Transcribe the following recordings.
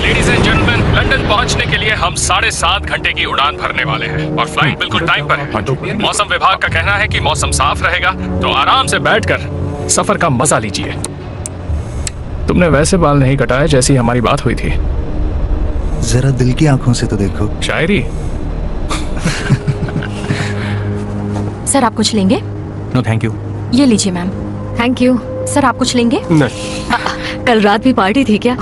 Ladies and gentleman, London पहुंचने के लिए हम 7.5 घंटे की उड़ान भरने वाले हैं और फ्लाइट बिल्कुल टाइम पर है। मौसम विभाग का कहना है कि मौसम साफ रहेगा, तो आराम से बैठकर सफर का मजा लीजिए। तुमने वैसे बाल नहीं कटाए जैसी हमारी बात हुई थी। जरा दिल की आंखों से तो देखो। शायरी। सर आप कुछ लेंगे? No thank you. ये लीजिए मैम। Thank you. सर आप कुछ लेंगे? नहीं। कल रात भी पार्टी थी क्या?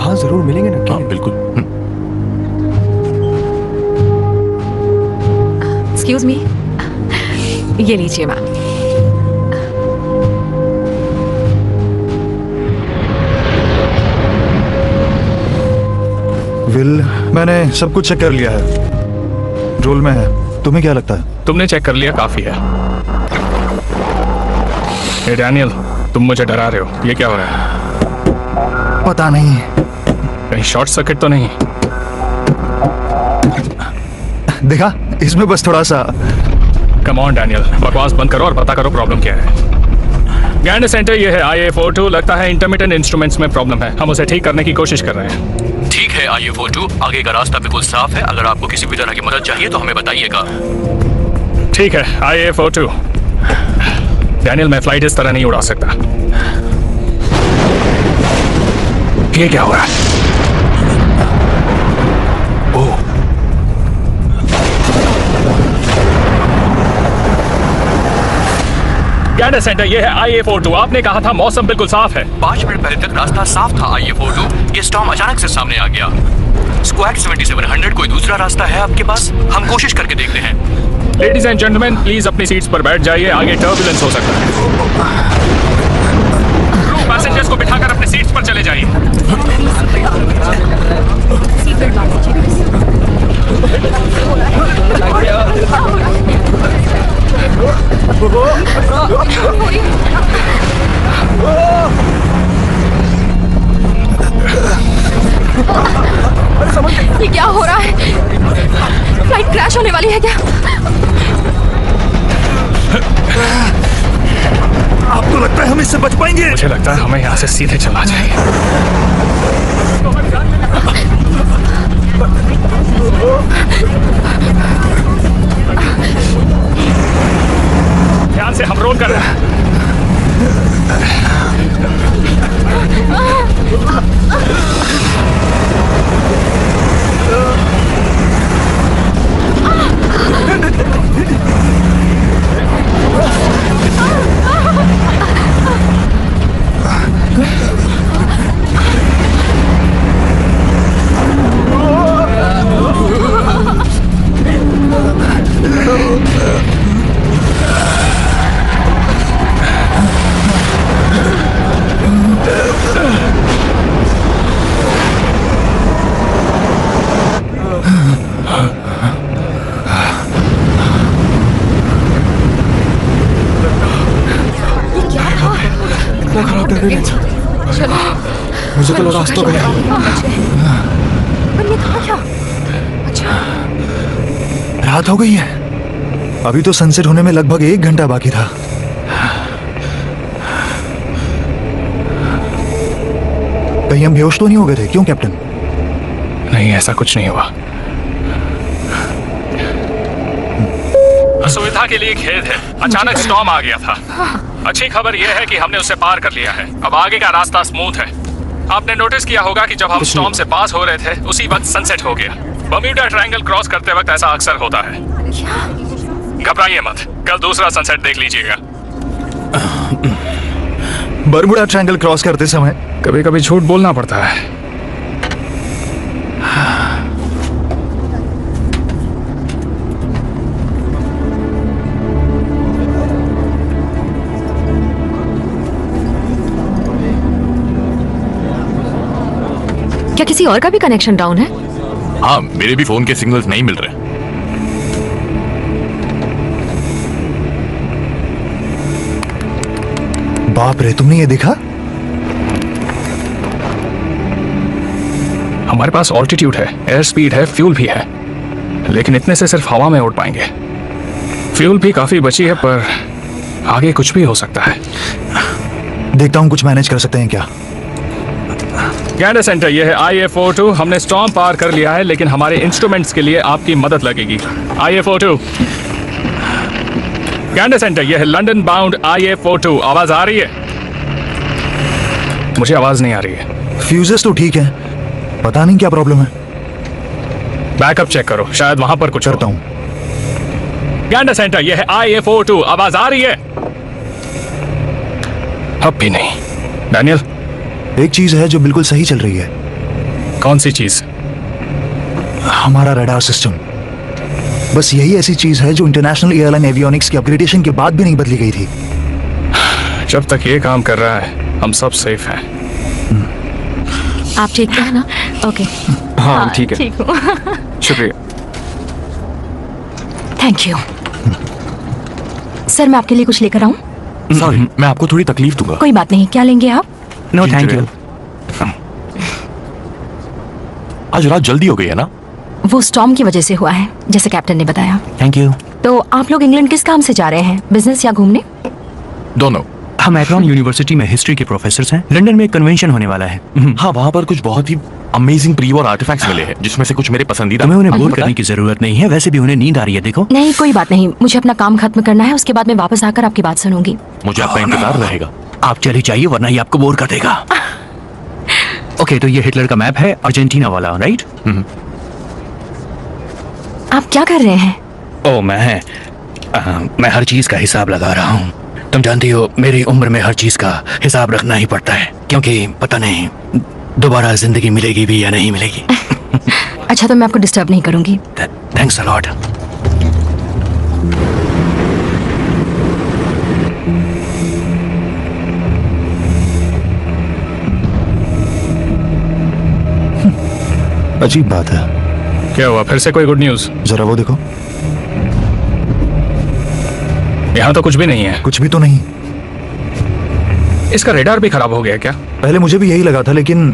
हाँ जरूर मिलेंगे ना। हाँ बिल्कुल। एक्सक्यूज मी, ये लीजिए मैम। विल, मैंने सब कुछ चेक कर लिया है, रोल में है। तुम्हें क्या लगता है? तुमने चेक कर लिया, काफी है। हे डैनियल, तुम मुझे डरा रहे हो, ये क्या हो रहा है? पता नहीं, कहीं शॉर्ट सर्किट तो नहीं? देखा, इसमें बस थोड़ा सा। कम ऑन डैनियल, बकवास बंद करो और पता करो प्रॉब्लम क्या है। गैंड सेंटर ये है IA42। लगता है इंटरमिटेंट इंस्ट्रूमेंट्स में प्रॉब्लम है, हम उसे ठीक करने की कोशिश कर रहे हैं। ठीक है IA42, आगे का रास्ता बिल्कुल साफ है। अगर आपको किसी भी तरह की मदद चाहिए तो हमें बताइएगा। ठीक है IA42। डैनियल, मैं फ्लाइट इस तरह नहीं उड़ा सकता। ये क्या हो रहा है? ओह, गैंड सेंटर ये है IA42। आपने कहा था मौसम बिल्कुल साफ है। 5 मिनट पहले तक रास्ता साफ था IA42। ये स्टॉर्म अचानक से सामने आ गया। स्क्वाड 7700, कोई दूसरा रास्ता है आपके पास? हम कोशिश करके देखते हैं। लेडीज एंड जेंटलमैन, प्लीज अपनी सीट्स पर बैठ जाइए, आगे टर्बुलेंस हो सकता है। क्रू, पैसेंजर्स को बिठाकर अपने सीट्स पर चले जाइए। सीट बेल्ट बांध ये क्या हो रहा है? फ्लाइट क्रैश होने वाली है क्या? आपको लगता है हम इससे बच पाएंगे? मुझे लगता है हमें यहाँ से सीधे चलना चाहिए। ध्यान से, हम रोल कर रहे हैं। मुझे तो लगा रास्ता गया। पर ये कहाँ क्या? अच्छा, रात हो गई है, अभी तो सनसेट होने में लगभग 1 घंटा बाकी था। कहीं हम बेहोश तो नहीं हो गए थे? क्यों कैप्टन? नहीं, ऐसा कुछ नहीं हुआ। असुविधा के लिए खेद है, अचानक स्टॉर्म आ गया था। अच्छी खबर यह है कि हमने उसे पार कर लिया है, अब आगे का रास्ता स्मूथ है। आपने नोटिस किया होगा कि जब हम स्टॉर्म से पास हो रहे थे उसी वक्त सनसेट हो गया। बर्म्यूडा ट्रायंगल क्रॉस करते वक्त ऐसा अक्सर होता है। घबराइए मत, कल दूसरा सनसेट देख लीजिएगा। बर्मुडा ट्रायंगल क्रॉस करते समय कभी कभी झूठ बोलना पड़ता है। क्या किसी और का भी कनेक्शन डाउन है? हाँ, मेरे भी फोन के सिग्नल्स नहीं मिल रहे। बाप रे, तुमने ये देखा? हमारे पास ऑल्टीट्यूड है, एयर स्पीड है, फ्यूल भी है, लेकिन इतने से सिर्फ हवा में उड़ पाएंगे। फ्यूल भी काफी बची है, पर आगे कुछ भी हो सकता है। देखता हूँ कुछ मैनेज कर सकते हैं क्या। गैंडा सेंटर, ये है IA42। हमने स्टॉर्म पार कर लिया है, लेकिन हमारे इंस्ट्रूमेंट्स के लिए आपकी मदद लगेगी। IA42। गैंडा सेंटर, ये है लंदन बाउंड IA42। आवाज आ रही है? मुझे आवाज नहीं आ रही है। फ्यूजेस तो ठीक है, पता नहीं क्या प्रॉब्लम है। बैकअप चेक करो, शायद वहां पर कुछ करता हूँ। गैंडा सेंटर, ये है IA42। आवाज आ रही है? अब भी नहीं। डैनियल, एक चीज है जो बिल्कुल सही चल रही है। कौन सी चीज? हमारा रडार सिस्टम। बस यही ऐसी चीज है जो इंटरनेशनल एयरलाइन एवियोनिक्स की अपग्रेडेशन के बाद भी नहीं बदली गई थी। जब तक ये काम कर रहा है हम सब सेफ हैं। आप ठीक है ना? ओके, हाँ ठीक है, ठीक हूँ। शुक्रिया। Thank you. सर, मैं आपके लिए कुछ लेकर आऊं? सॉरी, मैं आपको थोड़ी तकलीफ दूंगा। कोई बात नहीं, क्या लेंगे आप? No thank you. आज रात जल्दी हो गई है ना? वो स्टॉर्म की वजह से हुआ है, जैसे कैप्टन ने बताया। Thank you. तो आप लोग इंग्लैंड किस काम से जा रहे हैं, बिजनेस या घूमने? दोनों। हम एक्रोन यूनिवर्सिटी में हिस्ट्री के प्रोफेसर हैं। लंदन में एक कन्वेंशन होने वाला है। हाँ, वहाँ पर कुछ बहुत ही अमेजिंग प्री वॉर आर्टिफैक्ट्स मिले हैं, जिसमें से कुछ मेरे पसंदीदा। तुम्हें उन्हें बोर पता है? करने की जरूरत नहीं है, वैसे भी उन्हें नींद आ रही है। देखो, नहीं, कोई बात नहीं, मुझे अपना काम खत्म करना है, उसके बाद मैं वापस आकर आपकी बात सुनूंगी। मुझे आपका इंतजार रहेगा। आप चली जाइए वरना ये आपको बोर कर देगा। ओके, तो ये हिटलर का मैप है, अर्जेंटीना वाला, राइट? आप क्या कर रहे हैं? ओ, मैं हर चीज का हिसाब लगा रहा हूँ। तुम जानती हो, मेरी उम्र में हर चीज का हिसाब रखना ही पड़ता है, क्योंकि पता नहीं दोबारा जिंदगी मिलेगी भी या नहीं मिलेगी। अच्छा, तो मैं आपको डिस्टर्ब नहीं करूंगी। Thanks a lot. अजीब बात है। क्या हुआ, फिर से कोई गुड न्यूज? जरा वो देखो। यहाँ तो कुछ भी नहीं है। कुछ भी तो नहीं। इसका रेडार भी खराब हो गया क्या? पहले मुझे भी यही लगा था, लेकिन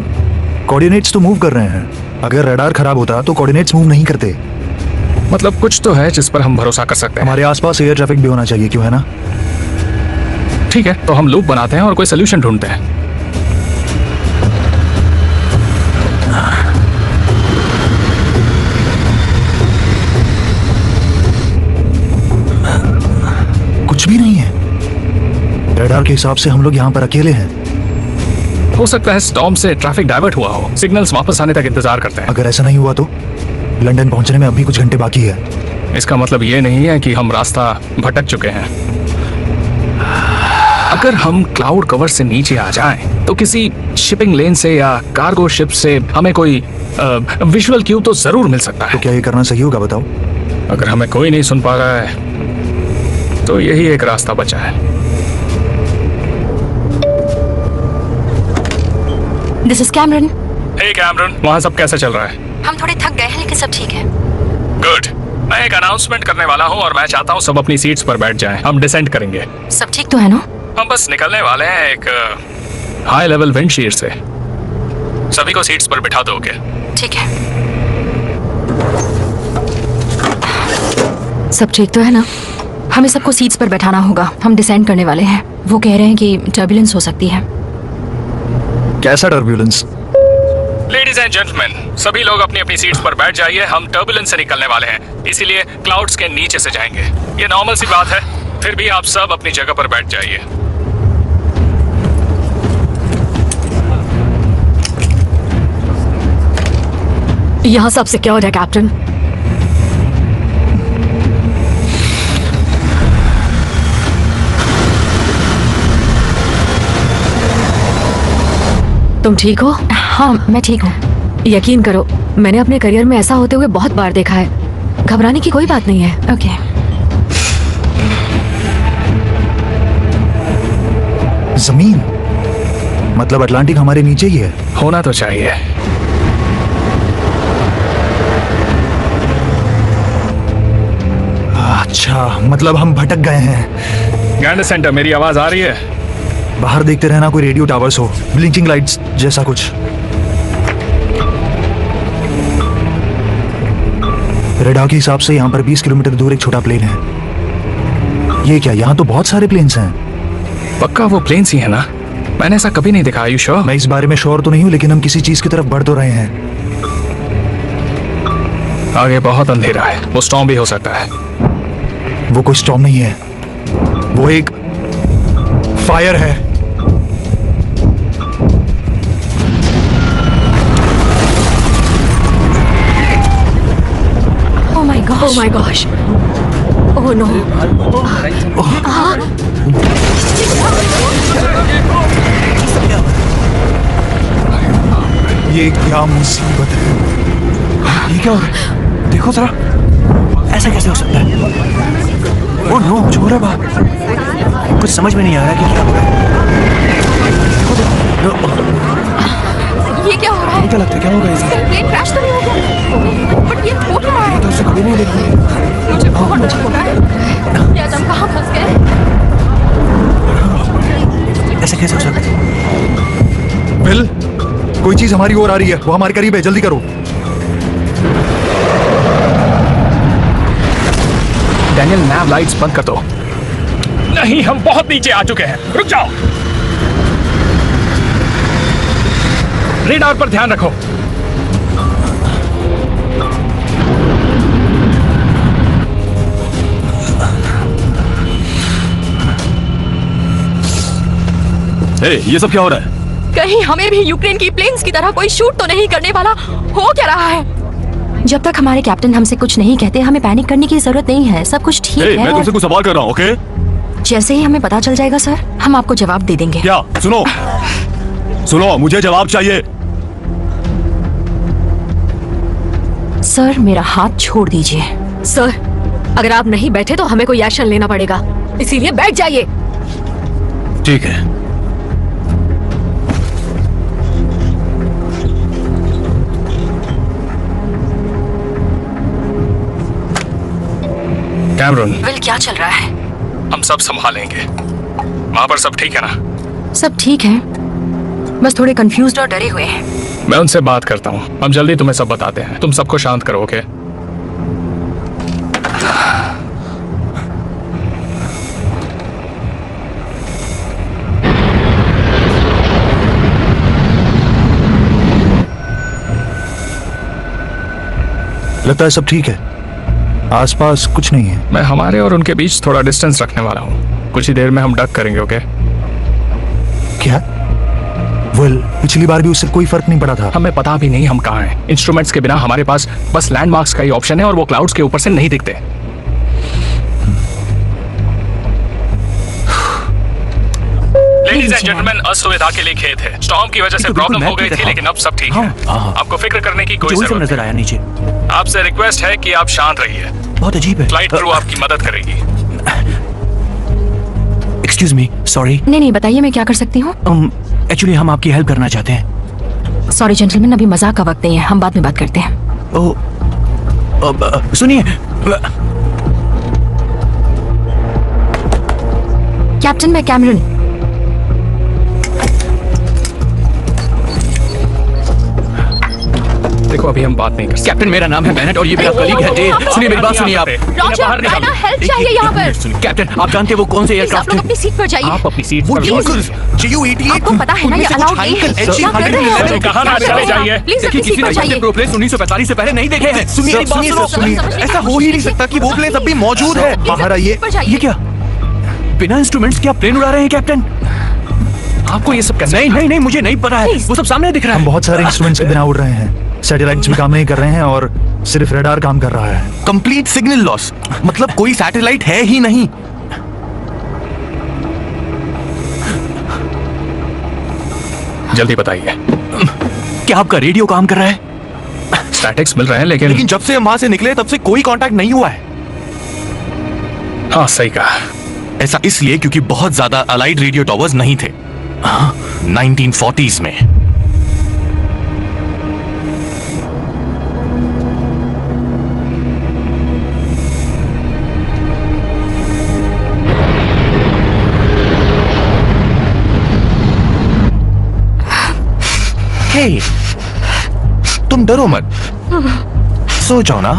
कोऑर्डिनेट्स तो मूव कर रहे हैं। अगर रडार खराब होता तो कोऑर्डिनेट्स मूव नहीं करते। मतलब कुछ तो है जिस पर हम भरोसा कर सकते हैं। हमारे आसपास एयर ट्रैफिक भी होना चाहिए, क्यों है ना? ठीक है, तो हम लूप बनाते हैं और कोई सोल्यूशन ढूंढते हैं। कुछ भी नहीं है। रडार के हिसाब से हम लोग यहाँ पर अकेले हैं। हो सकता है स्टॉर्म से ट्रैफिक डाइवर्ट हुआ हो। सिग्नल्स वापस आने तक इंतजार करते हैं। अगर ऐसा नहीं हुआ तो लंदन पहुंचने में अभी कुछ घंटे बाकी है। इसका मतलब ये नहीं है कि हम रास्ता भटक चुके हैं। अगर हम क्लाउड कवर से नीचे आ जाएं, तो किसी शिपिंग लेन से या कार्गो शिप से हमें कोई विजुअल क्यू तो जरूर मिल सकता तो है। क्या ये करना सही होगा, बताओ? अगर हमें कोई नहीं सुन पा रहा है तो यही एक रास्ता बचा है। This is Cameron. Hey Cameron, वहाँ सब कैसा चल रहा है? हम थोड़े थक गए हैं, लेकिन सब ठीक है। गुड। मैं एक अनाउंसमेंट करने वाला हूँ और मैं चाहता हूँ सब अपनी सीट्स पर बैठ जाएं। हम डिसेंड करेंगे। सब ठीक तो है ना? हम बस निकलने वाले हैं एक हाई लेवल विंड शीर से। सभी को सीट्स पर बिठा दोगे? ठीक है। सब ठीक तो है ना? हमें सबको सीट्स पर बैठाना होगा। हम डिसेंड करने वाले हैं। वो कह रहे हैं कि टर्बुलेंस हो सकती है। कैसा टर्ब्यूलेंस? लेडीज एंड जेंटलमैन, सभी लोग अपनी अपनी सीट्स पर बैठ जाइए। हम टर्बुलेंस से निकलने वाले हैं, इसीलिए क्लाउड्स के नीचे से जाएंगे। ये नॉर्मल सी बात है, फिर भी आप सब अपनी जगह पर बैठ जाइए। यहाँ सब सिक्योर है कैप्टन। तुम ठीक हो? हाँ, मैं ठीक हूँ। यकीन करो, मैंने अपने करियर में ऐसा होते हुए बहुत बार देखा है। घबराने की कोई बात नहीं है। ओके। जमीन मतलब अटलांटिक हमारे नीचे ही है। होना तो चाहिए। अच्छा, मतलब हम भटक गए हैं। गैंडा सेंटर, मेरी आवाज आ रही है? बाहर देखते रहना, कोई रेडियो टावर्स हो, ब्लिंकिंग लाइट्स जैसा कुछ। रडार के हिसाब से यहाँ पर 20 किलोमीटर दूर एक छोटा प्लेन है। ये क्या, यहाँ तो बहुत सारे प्लेन्स हैं। पक्का वो प्लेन्स ही है ना? मैंने ऐसा कभी नहीं देखा। Are you sure? मैं इस बारे में श्योर तो नहीं हूँ, लेकिन हम किसी चीज की तरफ बढ़ तो रहे हैं। आगे बहुत अंधेरा है, वो स्टॉर्म भी हो सकता है। वो कोई स्टॉर्म नहीं है, वो एक फायर है। Oh my gosh. Oh my gosh. Oh no. ये क्या मुसीबत है? ये क्या हो रहा है? देखो जरा, ऐसा कैसे हो सकता है? ओह नो, कुछ हो रहा है बाहर। कुछ समझ में नहीं आ रहा है कि क्या हो रहा है। ये क्या हो रहा है? क्या लगता है क्या होगा इसे? प्लेन क्रैश तो नहीं हो गया? बट ये हो क्या रहा है? तो उससे कभी नहीं देखा। मुझे बहुत अच्छा लग रहा है। यार हम कहाँ फंस गए? ऐसा कैसे हो सकता है? बिल, कोई चीज हमारी ओर आ रही है, वो हमारे करीब है, जल्दी करो। डैनियल, नैव लाइट्स बंद कर दो। नहीं, हम बहुत नीचे आ चुके हैं, रुक जाओ। रेडार पर ध्यान रखो। ये सब क्या हो रहा है? कहीं हमें भी यूक्रेन की प्लेन्स की तरह कोई शूट तो नहीं करने वाला? हो क्या रहा है? जब तक हमारे कैप्टन हमसे कुछ नहीं कहते, हमें पैनिक करने की जरूरत नहीं है। सब कुछ ठीक है। मैं तुमसे कुछ सवाल कर रहा हूँ, ओके? जैसे ही हमें पता चल जाएगा सर, हम आपको जवाब दे देंगे। क्या? सुनो सुनो, मुझे जवाब चाहिए। सर, मेरा हाथ छोड़ दीजिए। सर, अगर आप नहीं बैठे तो हमें कोई एक्शन लेना पड़ेगा, इसीलिए बैठ जाइए। ठीक है। कैमरून, विल, क्या चल रहा है? हम सब संभालेंगे। वहां पर सब ठीक है ना? सब ठीक है, बस थोड़े कंफ्यूज्ड और डरे हुए हैं। मैं उनसे बात करता हूँ, हम जल्दी तुम्हें सब बताते हैं। तुम सबको शांत करो, ओके? लगता है सब ठीक है, आसपास कुछ नहीं है। मैं हमारे और उनके बीच थोड़ा डिस्टेंस रखने वाला हूँ। कुछ ही देर में हम डक करेंगे, ओके? क्या? वेल, पिछली बार भी उससे कोई फर्क नहीं पड़ा था। हमें पता भी नहीं हम कहाँ हैं। इंस्ट्रूमेंट्स के बिना हमारे पास बस लैंडमार्क्स का ही ऑप्शन है और वो क्लाउड्स के ऊपर से नहीं दिखते। लेडीज एंड जेंटलमैन, असुविधा के लिए खेद है। स्टॉर्म की वजह से प्रॉब्लम हो गई थी, लेकिन अब सब ठीक है। आपको फिक्र करने की कोई जरूरत नजर आया नीचे। नहीं। आपसे रिक्वेस्ट है कि आप शांत रहिए। बहुत अजीब है। फ्लाइट क्रू आपकी मदद करेगी। Excuse me, sorry. नहीं, बताइए मैं क्या कर सकती हूँ? एक्चुअली हम आपकी हेल्प करना चाहते हैं। सॉरी जेंटलमैन, अभी मजाक का वक्त नहीं है, हम बाद में बात करते हैं। सुनिए, कैप्टन, मैं कैमरून। देखो, अभी हम बात नहीं कर सकते। कैप्टन, मेरा नाम है बेनेट और ये मेरा कलीग है डेल। सुनिए मेरी बात सुनिए आप। रॉजर, ना हेल्प चाहिए यहाँ पर। कैप्टन, आप जानते हैं वो कौन से प्लीज आप एयरक्राफ्ट लोग हैं? अपनी सीट पर जाइए। आप अपनी सीट पर आपको पता है ना ये अलाउड नहीं है। क्या कर रहे हैं आप? कहाँ ना चले जाइए। प्लीज अपनी सीट पर जाइए। प्लेन्स 1945 से पहले नहीं देखे हैं। सुनिए, ऐसा हो ही नहीं सकता कि वो प्लेन अब भी मौजूद है। बाहर आइए। ये क्या, बिना इंस्ट्रूमेंट्स क्या प्लेन उड़ा रहे हैं कैप्टन? आपको ये सब कैसे? नहीं, मुझे नहीं पता है। वो सब सामने दिख रहा हम है। बहुत सारे इंस्ट्रूमेंट्स के बिना उड़ रहे हैं। सैटेलाइट्स भी काम नहीं कर रहे हैं और सिर्फ रडार काम कर रहा है। कंप्लीट सिग्नल लॉस, मतलब कोई सैटेलाइट है ही नहीं। जल्दी बताइए। क्या आपका रेडियो काम कर रहा है? स्टैटिक्स मिल रहे हैं, लेकिन जब से हम वहां से निकले तब से कोई कांटेक्ट नहीं हुआ है। हाँ, सही कहा। ऐसा इसलिए क्योंकि बहुत ज्यादा अलाइड रेडियो टॉवर्स नहीं थे 1940s में। हे, तुम डरो मत, सो जाओ ना।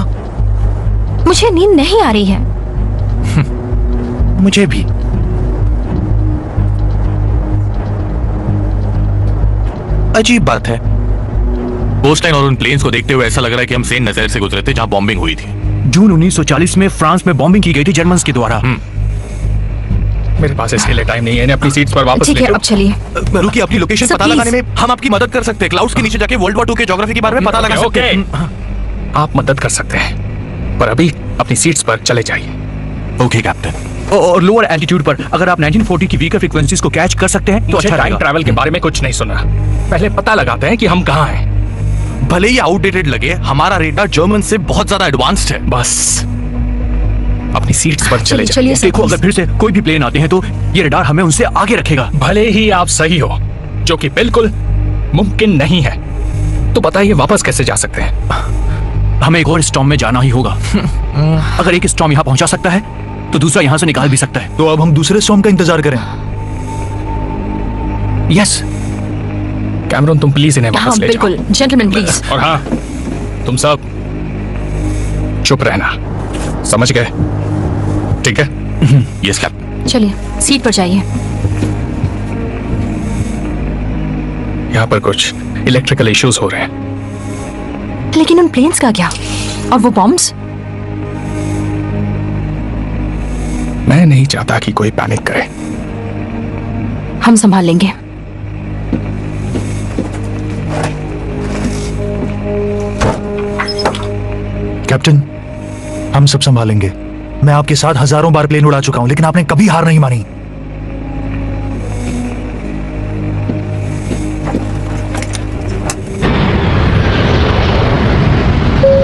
मुझे नींद नहीं आ रही है। मुझे भी। अजीब बात है। कोस्टलाइन और उन प्लेन्स को देखते हुए ऐसा लग रहा है कि हम सेंट नज़ीर से गुजरे थे जहां बॉम्बिंग हुई थी। जून 1940 में फ्रांस में बॉम्बिंग की गई थी जर्मन्स के द्वारा। मेरे पास इसके लिए टाइम नहीं है, इन्हें अपनी सीट्स पर वापस ठीक ले है, जाओ। अब चलिए। रुकिए, अपनी लोकेशन Sir, पता please. लगाने में हम आपकी मदद कर सकते हैं। क्लाउड्स के नीचे जाके वर्ल्ड वॉर 2 के ज्योग्राफी के बारे में पता लगा सकते ओके, हैं। आप मदद कर सकते हैं, पर अभी अपनी सीट्स पर चले जाइए। Okay captain. और लोअर एल्टीट्यूड पर अगर आप 1940 की वीकर फ्रीक्वेंसीज को कैच कर सकते हैं तो मुझे अच्छा टाइम रहेगा। ट्रैवल के बारे में कुछ नहीं सुना। पहले पता लगाते हैं कि हम कहाँ हैं। भले ही आउटडेटेड लगे, हमारा रेडार जर्मन से बहुत ज्यादा एडवांस्ड है। बस अपनी सीट्स पर चले चलिए जाइए। चलिए सर, देखो, अगर please। फिर से कोई भी प्लेन आते हैं तो ये रडार हमें उनसे आगे रखेगा। भले ही आप सही हो, जो कि बिल्कुल मुमकिन नहीं है, तो बताइए वापस कैसे जा सकते हैं? हमें एक और स्टॉर्म में जाना ही होगा। अगर एक स्टॉर्म यहाँ पहुंचा सकता है तो दूसरा यहाँ से निकाल भी सकता है। तो अब हम दूसरे स्टॉर्म का इंतजार करें। यस। कैमरून, तुम प्लीज इन्हें हाँ वापस ले बिल्कुल, जेंटलमैन प्लीज। जाओ। और हाँ, तुम सब चुप रहना, समझ गए? ठीक है। Yes captain. चलिए सीट पर जाइए। यहाँ पर कुछ इलेक्ट्रिकल इश्यूज हो रहे हैं। लेकिन उन प्लेन्स का क्या? और वो बॉम्ब्स? मैं नहीं चाहता कि कोई पैनिक करे। हम संभाल लेंगे। कैप्टन, हम सब संभालेंगे। मैं आपके साथ हजारों बार प्लेन उड़ा चुका हूं, लेकिन आपने कभी हार नहीं मानी।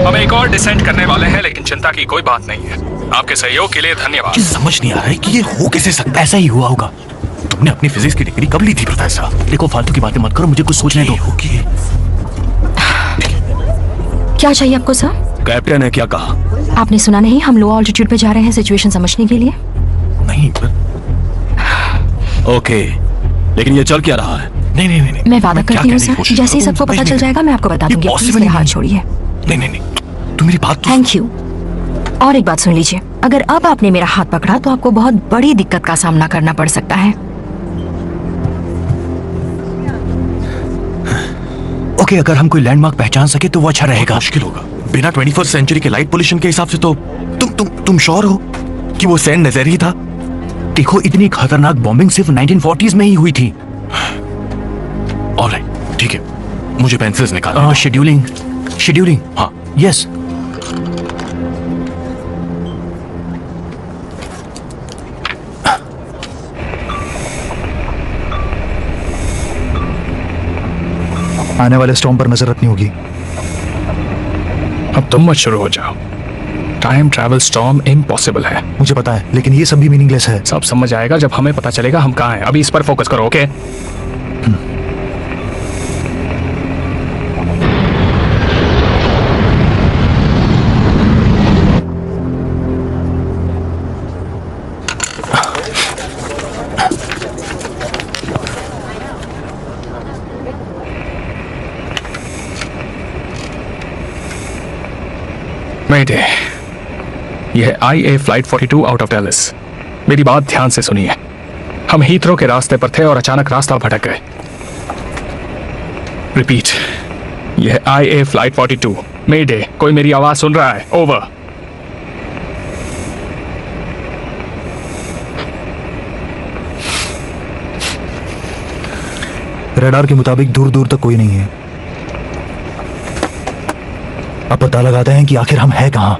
हम एक और डिसेंट करने वाले हैं, लेकिन चिंता की कोई बात नहीं है। आपके सहयोग के लिए धन्यवाद। समझ नहीं आ रहा है कि ये हो कैसे सकता ऐसा ही हुआ होगा। तुमने अपनी फिजिक्स की डिग्री कब ली थी प्रोफेसर? देखो, फालतू की बातें मत करो, मुझे कुछ सोचने दो। क्या चाहिए आपको सर? कैप्टन ने क्या कहा? आपने सुना नहीं, हम लो ऑल्टीट्यूड पे जा रहे हैं सिचुएशन समझने के लिए। नहीं ओके, लेकिन ये चल क्या रहा है? नहीं नहीं नहीं, मैं वादा करती हूँ कहने की सर, कोशिश जैसे ही कर रहा हूँ, सबको पता समझ चल नहीं- जाएगा मैं आपको बता ये दूंगी। possible प्लीज मेरा नहीं हाथ है। छोड़िए। नहीं नहीं नहीं, तुम मेरी बात तो थैंक यू। और एक बात सुन लीजिए, अगर अब आपने मेरा हाथ पकड़ा तो आपको बहुत बड़ी दिक्कत का सामना करना पड़ सकता है। ओके, अगर हम कोई लैंडमार्क पहचान सके तो वो अच्छा रहेगा। मुश्किल होगा बिना 21st सेंचुरी के लाइट पोल्यूशन के हिसाब से। तो तुम श्योर हो कि वो सेंट नज़ीर ही था? देखो, इतनी खतरनाक बॉम्बिंग सिर्फ 1940s में ही हुई थी। ऑलराइट, ठीक है, मुझे पेंसिल्स निकालना। शेड्यूलिंग। हाँ। यस। आने वाले स्टॉर्म पर नजर रखनी होगी। अब तुम मत शुरू हो जाओ। टाइम ट्रैवल स्टॉर्म इम्पॉसिबल है। मुझे पता है, लेकिन ये सब भी मीनिंगलेस है। सब समझ आएगा जब हमें पता चलेगा हम कहाँ हैं। अभी इस पर फोकस करो, ओके? मेडे, यह है IA flight 42 out of Dallas. मेरी बात ध्यान से सुनिए। हम हीथ्रो के रास्ते पर थे और अचानक रास्ता भटक गए। रिपीट, यह है IA फ्लाइट 42। मेडे, कोई मेरी आवाज सुन रहा है? ओवर। रडार के मुताबिक दूर दूर तक कोई नहीं है। अब पता लगाते हैं कि आखिर हम हैं कहां।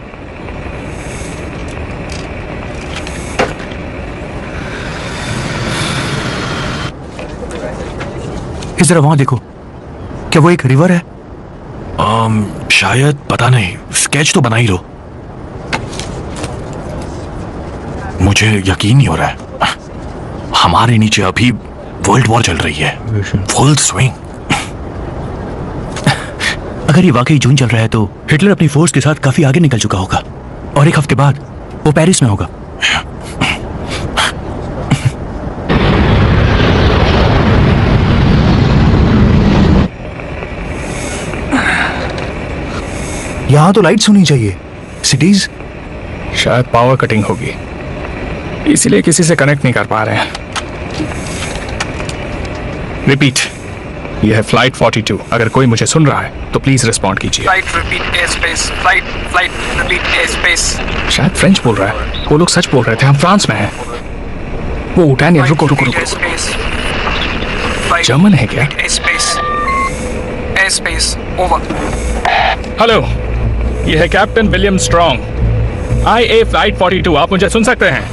इस जरा वहां देखो, क्या वो एक रिवर है? शायद, पता नहीं, स्केच तो बना ही लो। मुझे यकीन नहीं हो रहा है, हमारे नीचे अभी वर्ल्ड वॉर चल रही है, फुल स्विंग। अगर ये वाकई जून चल रहा है तो हिटलर अपनी फोर्स के साथ काफी आगे निकल चुका होगा और एक हफ्ते बाद वो पेरिस में होगा। यहां तो लाइट्स होनी चाहिए। सिटीज। शायद पावर कटिंग होगी। इसीलिए किसी से कनेक्ट नहीं कर पा रहे हैं। रिपीट, यह है फ्लाइट 42। अगर कोई मुझे सुन रहा है तो प्लीज रिस्पॉन्ड कीजिए। Flight repeat air space, flight repeat air space. शायद फ्रेंच बोल रहा है, वो लोग सच बोल रहे थे, हम फ्रांस में हैं। वो डैनियल, रुको रुको रुको, जर्मन है क्या? Air space over. हेलो, यह है captain William strong, IA flight 42। आप मुझे सुन सकते हैं?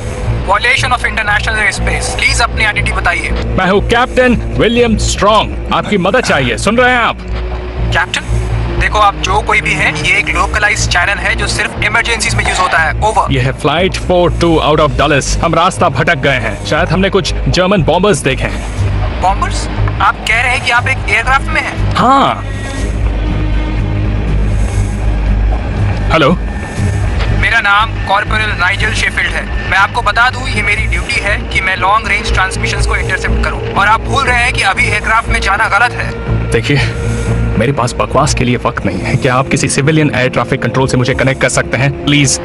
Violation of international air space. Please अपनी आइडेंटिटी बताइए। मैं हूँ कैप्टन विलियम स्ट्रॉन्ग, आपकी मदद चाहिए। सुन रहे हैं आप? कैप्टन, देखो आप जो कोई भी है, ये एक लोकलाइज्ड चैनल है जो सिर्फ इमरजेंसीज में यूज होता है। ओवर। यह है फ्लाइट 42 आउट ऑफ डलस। हम रास्ता भटक गए हैं, शायद हमने कुछ जर्मन बॉम्बर्स देखे हैं। बॉम्बर्स? आप कह रहे हैं कि आप एक एयरक्राफ्ट में हैं? हाँ। हेलो, मेरा नाम कॉर्पोरल नाइजल शेफील्ड है। मैं आपको बता दूं, ये मेरी ड्यूटी है कि मैं लॉन्ग रेंज ट्रांसमिशंस को इंटरसेप्ट करूं, और आप भूल रहे हैं कि अभी एयरक्राफ्ट में जाना गलत है। देखिए, मेरे पास बकवास के लिए वक्त नहीं है। क्या आप किसी सिविलियन एयर ट्रैफिक कंट्रोल से मुझे कनेक्ट कर सकते हैं प्लीज?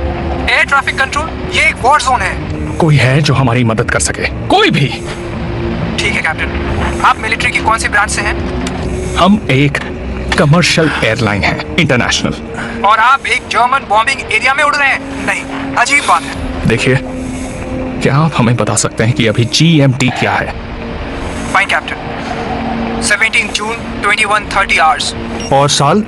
Air traffic control? ये एक वॉर जोन है। कोई है जो हमारी मदद कर सके? कोई भी? ठीक है कैप्टन। आप मिलिट्री की कौन सी ब्रांच से हैं? हम एक कमर्शियल एयरलाइन है, इंटरनेशनल। और आप एक जर्मन बॉम्बिंग एरिया में उड़ रहे हैं? नहीं, अजीब बात है। देखिए, क्या आप हमें बता सकते हैं कि अभी GMT क्या है? Fine captain. 17 जून 21:30 आवर्स। और साल?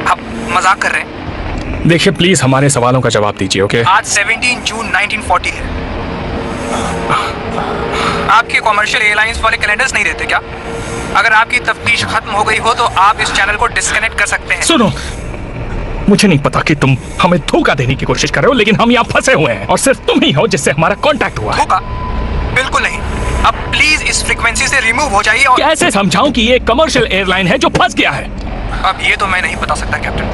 आप मजाक कर रहे हैं? देखिए प्लीज हमारे सवालों का जवाब दीजिए, ओके? आज 17 जून 1940 है। आपके कॉमर्शियल एयरलाइंस वाले कैलेंडर्स नहीं देते क्या? अगर आपकी तफ्तीश खत्म हो गई हो तो आप इस चैनल को डिस्कनेक्ट कर सकते हैं। सुनो, मुझे नहीं पता कि तुम हमें धोखा देने की कोशिश कर रहे हो, लेकिन हम यहाँ फंसे हुए हैं और सिर्फ तुम ही हो जिससे हमारा कांटेक्ट हुआ है। धोखा? बिल्कुल नहीं। अब प्लीज इस फ्रीक्वेंसी से रिमूव हो जाइए। और कैसे समझाऊं कि ये कमर्शियल एयरलाइन है जो फंस गया है? अब ये तो मैं नहीं बता सकता कैप्टन।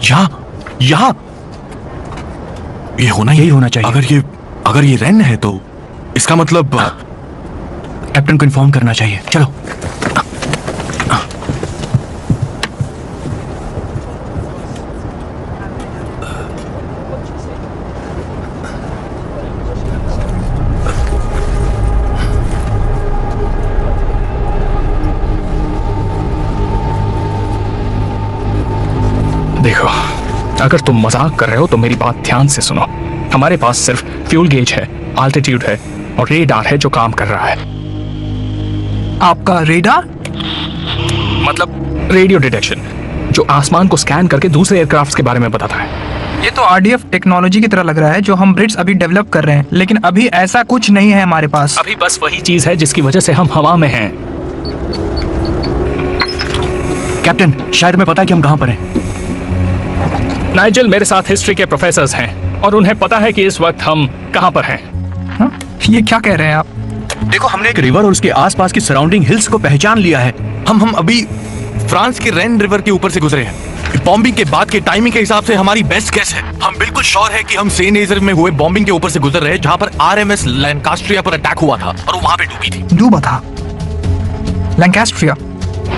यहाँ ये होना, यही होना चाहिए। अगर ये रेन है तो इसका मतलब कैप्टन को इन्फॉर्म करना चाहिए। चलो। देखो, अगर तुम मजाक कर रहे हो तो मेरी बात ध्यान से सुनो। हमारे पास सिर्फ फ्यूल गेज है, आल्टीट्यूड है और रेडार है जो काम कर रहा है। आपका रेडार? मतलब रेडियो डिटेक्शन, जो आसमान को स्कैन करके दूसरे एयरक्राफ्ट के बारे में बताता है। ये तो RDF टेक्नोलॉजी की तरह लग रहा है जो हम ब्रिट्स अभी डेवलप कर रहे हैं, लेकिन अभी ऐसा कुछ नहीं है हमारे पास। अभी बस वही चीज है जिसकी वजह से हम हवा में हैं। कैप्टन, शायद मैं पता है कि हम कहाँ पर हैं। नाइजल मेरे साथ हिस्ट्री के प्रोफेसर्स हैं और उन्हें पता है कि इस वक्त हम कहाँ पर हैं। हाँ? ये क्या कह रहे हैं आप? देखो, हमने एक रिवर और उसके आसपास की सराउंडिंग हिल्स को पहचान लिया है। हम अभी फ्रांस के रेन रिवर के ऊपर से गुजरे हैं। बॉम्बिंग के बाद के टाइमिंग के हिसाब से हमारी बेस्ट गेस है। हम बिल्कुल श्योर है कि हम सेनेजर में हुए बॉम्बिंग के ऊपर से गुजर रहे हैं, जहां पर RMS लैंकास्ट्रिया पर अटैक हुआ था और वो वहां पे डूबी थी। डूबा था लैंकास्ट्रिया?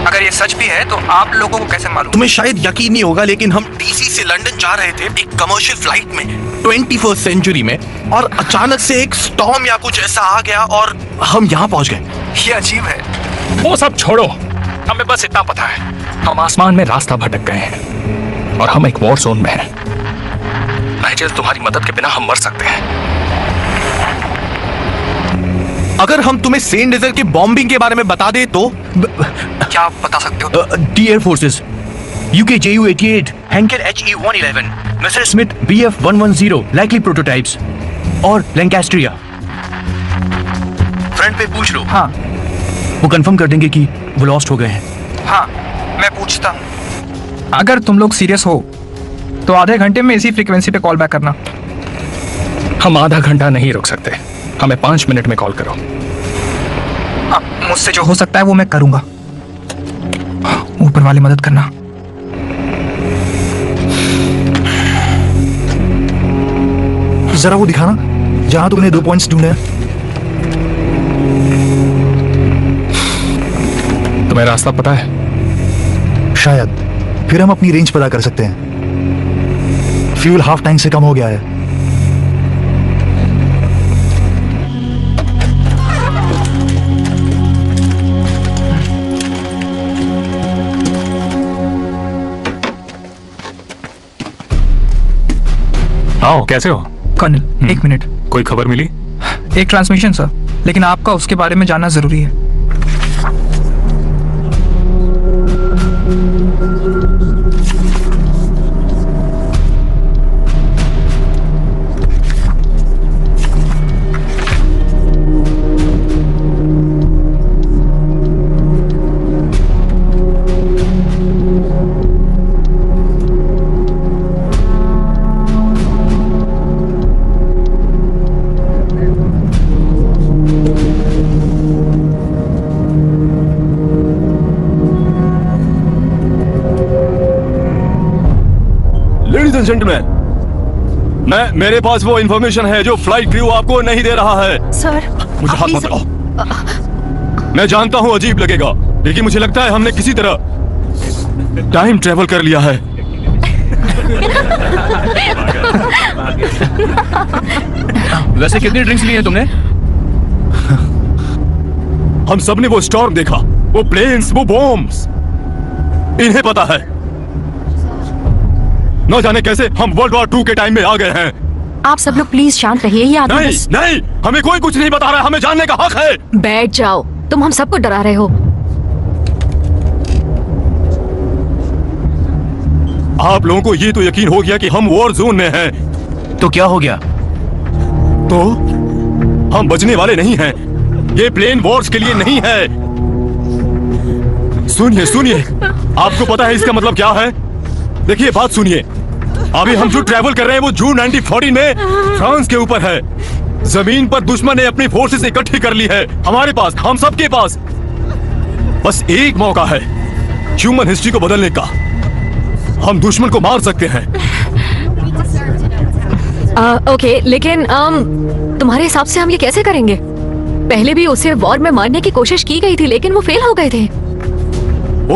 अगर ये सच भी है तो आप लोगों को कैसे मालूम? तुम्हें शायद यकीन नहीं होगा, लेकिन हम DC से लंदन जा रहे थे एक कमर्शियल फ्लाइट में 21st सेंचुरी में, और अचानक से एक स्टॉर्म या कुछ ऐसा आ गया और हम यहाँ पहुंच गए। ये अजीब है। वो सब छोड़ो, हमें बस इतना पता है, हम आसमान में रास्ता भटक गए हैं और हम एक वॉर जोन में हैं। नाइजल, तुम्हारी मदद के बिना हम मर सकते हैं। अगर हम तुम्हें सेंट नेजर के बॉम्बिंग के बारे में बता दे तो क्या आप बता सकते हो? दी air forces, UK JU-88, Hankel HE-111, mister Smith BF-110 likely prototypes और लैंकास्ट्रिया। फ्रंट पे पूछ लो। हाँ वो कंफर्म कर देंगे कि वो लॉस्ट हो गए हैं। हाँ, मैं पूछता हूँ। अगर तुम लोग सीरियस हो तो आधे घंटे में इसी फ्रीक्वेंसी पे कॉल बैक करना। हम आधा घंटा नहीं रुक सकते, हमें 5 मिनट में कॉल करो। मुझसे जो हो सकता है वो मैं करूंगा। ऊपर वाली मदद करना। जरा वो दिखाना जहां तुमने 2 पॉइंट्स ढूंढे हैं। तुम्हें रास्ता पता है? शायद फिर हम अपनी रेंज पता कर सकते हैं। फ्यूल हाफ टैंक से कम हो गया है। आओ, कैसे हो? कर्नल, एक मिनट। कोई खबर मिली? एक ट्रांसमिशन सर, लेकिन आपका उसके बारे में जानना जरूरी है। लेडीज एंड जेंटलमैन, मेरे पास वो इंफॉर्मेशन है जो फ्लाइट क्रू आपको नहीं दे रहा है। सर, मुझे हाथ मत लगाओ। मैं जानता हूँ अजीब लगेगा, लेकिन मुझे लगता है हमने किसी तरह टाइम ट्रेवल कर लिया है। वैसे कितनी ड्रिंक्स ली हैं तुमने? हम सबने वो स्टॉर्म देखा, वो प्लेन्स, वो बॉम्ब्स। इन्हें पता है, न जाने कैसे हम वर्ल्ड वॉर 2 के टाइम में आ गए हैं। आप सब लोग प्लीज शांत रहिए। ये आदमी नहीं बस- नहीं, हमें कोई कुछ नहीं बता रहा है, हमें जानने का हक है। बैठ जाओ, तुम हम सबको डरा रहे हो। आप लोगों को ये तो यकीन हो गया कि हम वॉर जोन में हैं। तो क्या हो गया? तो हम बचने वाले नहीं हैं। ये प्लेन वॉर्स के लिए नहीं है। सुनिए सुनिए, आपको पता है इसका मतलब क्या है? देखिए, बात सुनिए। अभी हम जो ट्रैवल कर रहे हैं वो जून 1914 में फ्रांस के ऊपर है। जमीन पर दुश्मन ने अपनी फोर्सेस इकट्ठी कर ली है। हमारे पास, हम सबके पास बस एक मौका है ह्यूमन हिस्ट्री को बदलने का। हम दुश्मन को मार सकते हैं। ओके, लेकिन तुम्हारे हिसाब से हम ये कैसे करेंगे? पहले भी उसे वॉर में मारने की कोशिश की गई थी, लेकिन वो फेल हो गए थे।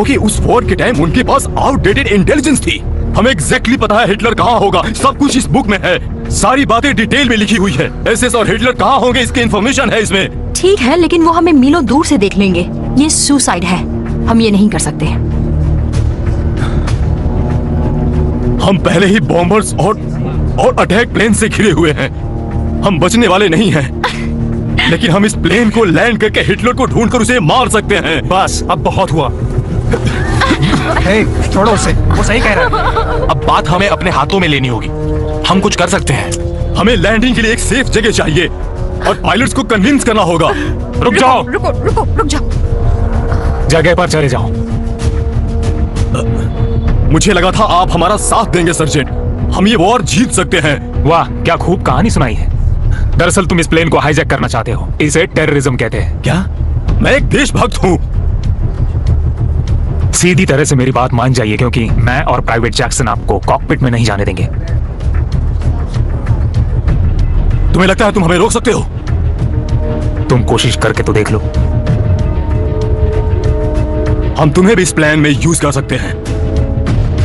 ओके, उस वॉर के टाइम उनके पास आउटडेटेड इंटेलिजेंस थी। हमें एग्जैक्टली पता है हिटलर कहाँ होगा। सब कुछ इस बुक में है, सारी बातें डिटेल में लिखी हुई है। एसएस और हिटलर कहाँ होंगे इसकी इंफॉर्मेशन है इसमें। ठीक है, लेकिन वो हमें मीलों दूर से देख लेंगे। ये सुसाइड है, हम ये नहीं कर सकते। हम पहले ही बॉम्बर्स और अटैक प्लेन से घिरे हुए हैं। हम बचने वाले नहीं हैं। लेकिन हम इस प्लेन को लैंड करके हिटलर को ढूंढकर उसे मार सकते हैं। बस अब बहुत हुआ। हे, छोड़ो उसे, वो सही कह रहा है। अब बात हमें अपने हाथों में लेनी होगी। हम कुछ कर सकते हैं। हमें लैंडिंग के लिए एक सेफ जगह चाहिए और पायलट्स को कन्विंस करना होगा। रुक जाओ, रुक जाओ। जगह पर चले जाओ। मुझे लगा था आप हमारा साथ देंगे सर्जेंट। हम ये वॉर जीत सकते हैं। वाह, क्या खूब कहानी सुनाई है। दरअसल तुम इस प्लेन को हाईजैक करना चाहते हो। इसे टेररिज्म कहते हैं। क्या? मैं एक देशभक्त हूँ। सीधी तरह से मेरी बात मान जाइए, क्योंकि मैं और प्राइवेट जैक्सन आपको कॉकपिट में नहीं जाने देंगे। तुम्हें लगता है तुम हमें रोक सकते हो? तुम कोशिश करके तो देख लो। हम तुम्हें भी इस प्लान में यूज कर सकते हैं।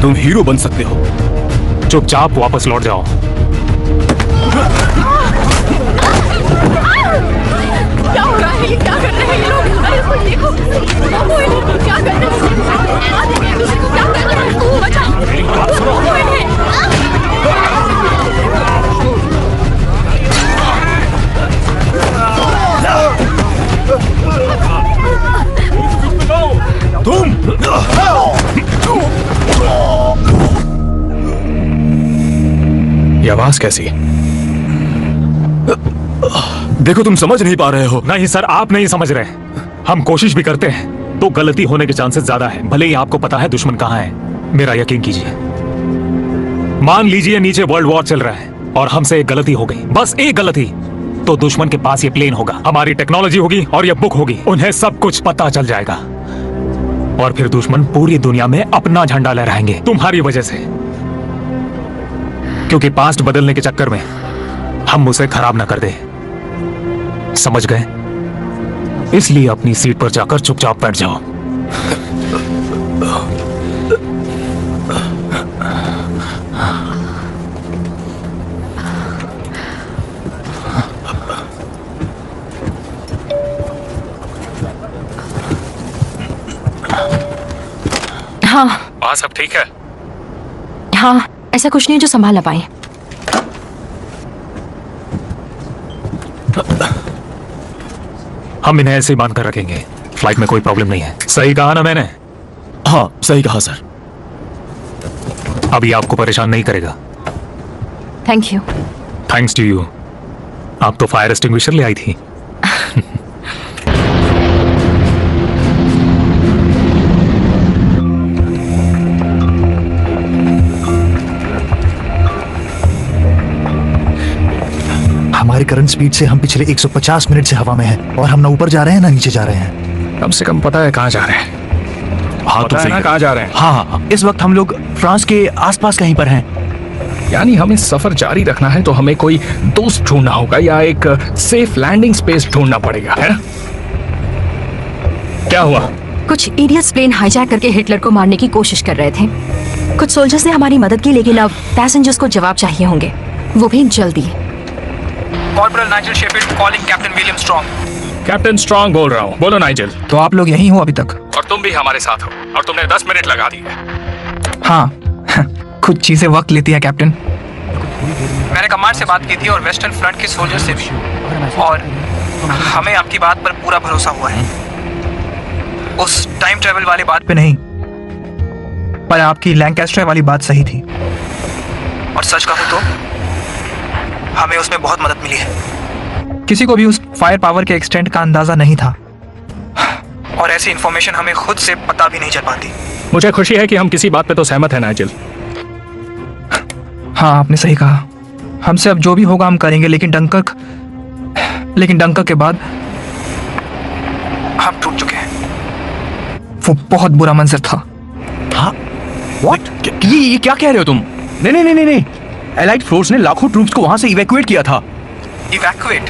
तुम हीरो बन सकते हो। चुपचाप वापस लौट जाओ। क्या हो रहा है? ये क्या कर रहे हैं ये लोग? अरे कोई देखो, वो ये लोग क्या कर रहे हैं? आगे एक दूसरे को क्या कर रहे हैं? बचाओ! वो इन्हें- तुम ये आवाज कैसी? देखो, तुम समझ नहीं पा रहे हो। नहीं सर, आप नहीं समझ रहे। हम कोशिश भी करते हैं तो गलती होने के चांसेस ज्यादा है, भले ही आपको पता है दुश्मन कहाँ है। मेरा यकीन कीजिए। मान लीजिए नीचे वर्ल्ड वॉर चल रहा है और हमसे एक गलती हो गई, बस एक गलती, तो दुश्मन के पास ये प्लेन होगा, हमारी टेक्नोलॉजी होगी और ये बुक होगी। उन्हें सब कुछ पता चल जाएगा और फिर दुश्मन पूरी दुनिया में अपना झंडा लहराएंगे तुम्हारी वजह से। क्योंकि पास्ट बदलने के चक्कर में हम उसे खराब ना कर दे। समझ गए? इसलिए अपनी सीट पर जाकर चुपचाप बैठ जाओ। हाँ वहाँ सब ठीक है? हाँ, ऐसा कुछ नहीं है जो संभाल ना पाए। हम इन्हें ऐसे ही बांध कर रखेंगे, फ्लाइट में कोई प्रॉब्लम नहीं है। सही कहा ना मैंने? हाँ सही कहा सर। अभी आपको परेशान नहीं करेगा। Thank you. Thanks to you. आप तो फायर एक्सटिंग्विशर ले आई थी। हमारे करंट स्पीड से हम पिछले 150 मिनट से हवा में हैं और हम ना ऊपर जा रहे हैं ना नीचे जा रहे हैं। कम से कम पता है कहाँ जा रहे हैं। हाँ तो पता है सही ना है। कहाँ जा रहे हैं? हाँ हाँ, इस वक्त हम लोग फ्रांस के आसपास कहीं पर हैं। यानी हमें सफर जारी रखना है तो हमें कोई दोस्त ढूंढना होगा या एक सेफ लैंडिंग स्पेस ढूंढना पड़ेगा, है ना? क्या हुआ? कुछ इडियट्स प्लेन हाईजैक करके हिटलर को मारने की कोशिश कर रहे थे। कुछ सोल्जर्स ने हमारी मदद की, लेकिन अब पैसेंजर्स को जवाब चाहिए होंगे, वो भी जल्दी। Corporal Nigel Sheffield calling captain William strong. Captain strong बोल रहा हूँ। बोलो नाइजल। तो आप लोग यहीं हो अभी तक? और तुम भी हमारे साथ हो और तुमने 10 मिनट लगा दिए। हाँ कुछ चीजें वक्त लेती है कैप्टन। मैंने कमांड से बात की थी और वेस्टर्न फ्रंट के सोल्जर से भी, और हमें आपकी बात पर पूरा भरोसा हुआ है। उस टाइम ट्रेवल वाली बात पे नहीं, पर आपकी लैंकास्टर वाली बात सही थी। और सच कहूं तो हमें उसमें बहुत मदद मिली है। किसी को भी उस फायर पावर के एक्सटेंट का अंदाजा नहीं था, और ऐसी इंफॉर्मेशन हमें खुद से पता भी नहीं चल पाती। मुझे खुशी है कि हम किसी बात पे तो सहमत है नाइजल। हाँ आपने सही कहा, हमसे अब जो भी होगा हम करेंगे, लेकिन डंकर्क के बाद हम टूट चुके हैं। वो बहुत बुरा मंजर था। हाँ व्हाट? ये क्या कह रहे हो तुम? नहीं नहीं नहीं नहीं, एलाइड फोर्स ने लाखों ट्रूप्स को वहां से इवैक्यूएट किया था। इवैक्यूएट?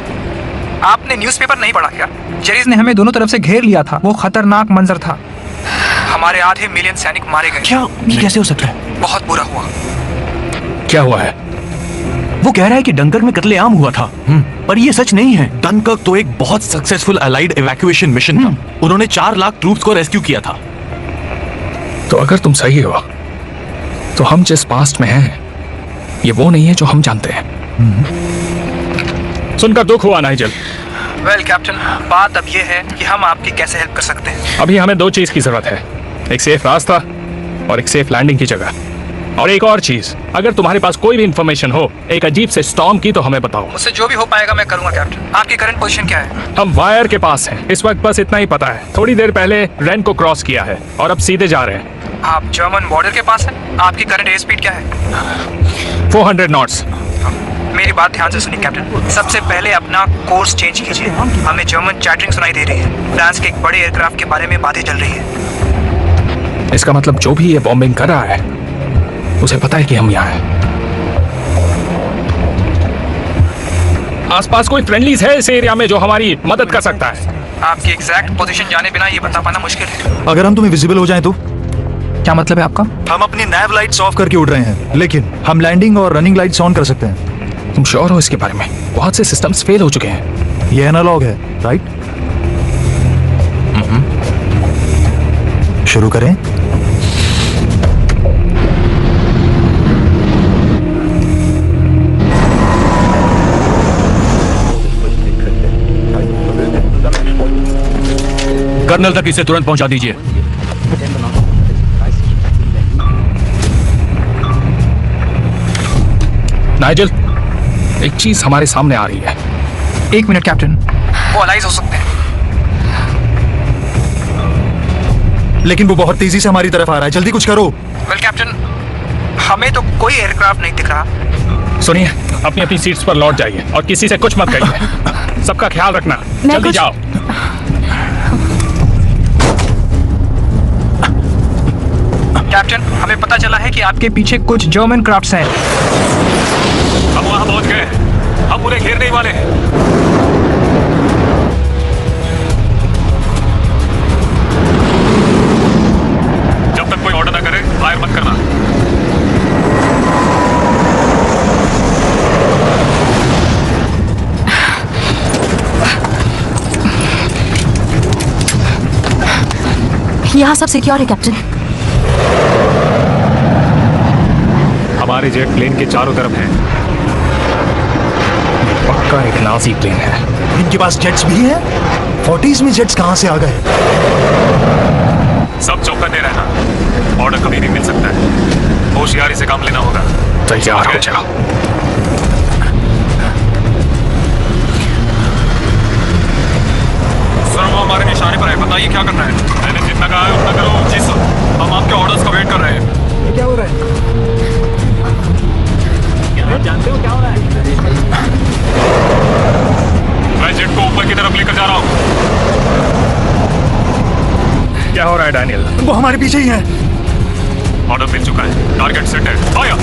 आपने न्यूज़पेपर नहीं पढ़ा क्या? जेरीज ने हमें दोनों तरफ से घेर लिया था। वो खतरनाक मंजर था। हमारे आधे मिलियन सैनिक मारे गए। क्या? ये कैसे हो सकता है? बहुत बुरा हुआ। क्या हुआ है? वो कह रहा है कि डंकर्क में कत्लेआम हुआ था, पर ये सच नहीं है। डनकर्क तो एक बहुत सक्सेसफुल अलाइड इवैक्यूएशन मिशन था। उन्होंने 4 लाख ट्रूप्स को रेस्क्यू किया था। तो अगर तुम सही हो तो हम जिस पास्ट में हैं ये वो नहीं है जो हम जानते हैं। सुनकर दुख हुआ नाइजल। वेल कैप्टन, बात अब ये है कि हम आपकी कैसे हेल्प कर सकते हैं। अभी हमें 2 चीज की जरूरत है, एक सेफ रास्ता और एक सेफ लैंडिंग की जगह। और एक और चीज, अगर तुम्हारे पास कोई भी इंफॉर्मेशन हो एक अजीब से स्टॉर्म की तो हमें बताओ। मुझसे जो भी हो पाएगा मैं करूंगा कैप्टन। आपकी करंट पोजीशन क्या है? हम वायर के पास हैं इस वक्त, बस इतना ही पता है। थोड़ी देर पहले रेन को क्रॉस किया है और अब सीधे जा रहे हैं। आप जर्मन बॉर्डर के पास हैं। आपकी करंट एयर स्पीड क्या है? 400 नॉट्स। मेरी बात ध्यान से सुनिए कैप्टन। सबसे पहले अपना कोर्स चेंज कीजिए। हमें जर्मन चैटरिंग सुनाई दे रही है। फ्रांस के एक बड़े एयरक्राफ्ट के बारे में बातें चल रही है। इसका मतलब जो भी ये बॉम्बिंग कर रहा है उसे पता है कि हम यहाँ हैं। आसपास कोई फ्रेंडलीज है इस एरिया में जो हमारी मदद कर सकता है? आपकी एग्जैक्ट पोजीशन जाने बिना ये बता पाना मुश्किल है। अगर हम तुम्हें विजिबल हो जाएं तो? क्या मतलब है आपका? हम अपनी नैव लाइट्स ऑफ करके उड़ रहे हैं, लेकिन हम लैंडिंग और रनिंग लाइट्स ऑन कर सकते हैं। तुम श्योर हो इसके बारे में? बहुत से सिस्टम्स फेल हो चुके हैं। ये एनालॉग है, राइट? शुरू करें? कर्नल तक इसे तुरंत पहुंचा दीजिए। नाइजल, एक चीज हमारे सामने आ रही है। 1 मिनट कैप्टन, वो अलाइज हो सकते हैं। लेकिन वो बहुत तेजी से हमारी तरफ आ रहा है, जल्दी कुछ करो। वेल कैप्टन, हमें तो कोई एयरक्राफ्ट नहीं दिख रहा। सुनिए, अपनी अपनी सीट्स पर लौट जाइए और किसी से कुछ मत कहिए। सबका ख्याल रखना। जल्दी जाओ। कैप्टन, हमें पता चला है कि आपके पीछे कुछ जर्मन क्राफ्ट्स हैं। हम वहां पहुंच गए, हम उन्हें घेरने वाले हैं। यहाँ सब सिक्योर है कैप्टन। हमारे जेट प्लेन के चारों तरफ हैं। पक्का एक नाजी प्लेन है। इनके पास जेट्स भी हैं? 40s में जेट्स कहाँ से आ गए? सब चौकन्ने रहना, ऑर्डर कभी भी मिल सकता है, होशियारी से काम लेना होगा। तैयार हो जाओ। सर वो हमारे निशाने पर है, बताइए क्या करना है। मैंने जितना कहा है उतना करो। जी सर, हम आपके ऑर्डर्स का वेट कर रहे हैं। ये क्या हो रहा है? जानते हो क्या हो रहा है? मैं जेट को ऊपर की तरफ लेकर जा रहा हूँ। क्या हो रहा है डैनियल? वो हमारे पीछे ही हैं। ऑर्डर मिल चुका है, टारगेट सेट है, फायर।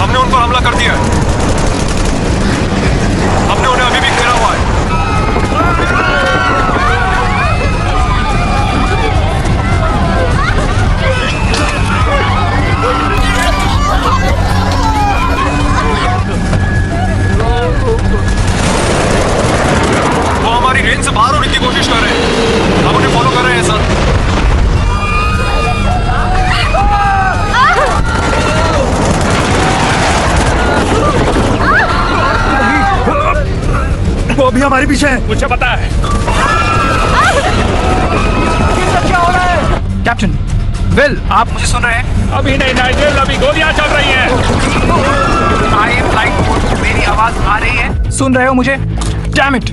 हमने उन पर हमला कर दिया है। हमने उन्हें अभी भी घेरा हुआ है। वो हमारी रेंज से बाहर होने की कोशिश कर रहे हैं। हम उन्हें फॉलो कर रहे हैं सर। वो अभी हमारे पीछे हैं। मुझे पता है। क्या हो रहा है? कैप्टन, वेल आप मुझे सुन रहे हैं? अभी नहीं नाइजेल, अभी गोलियां चल रही हैं। आई एम फ्लाइट मोड, मेरी आवाज आ रही है? सुन रहे हो मुझे? Damn it!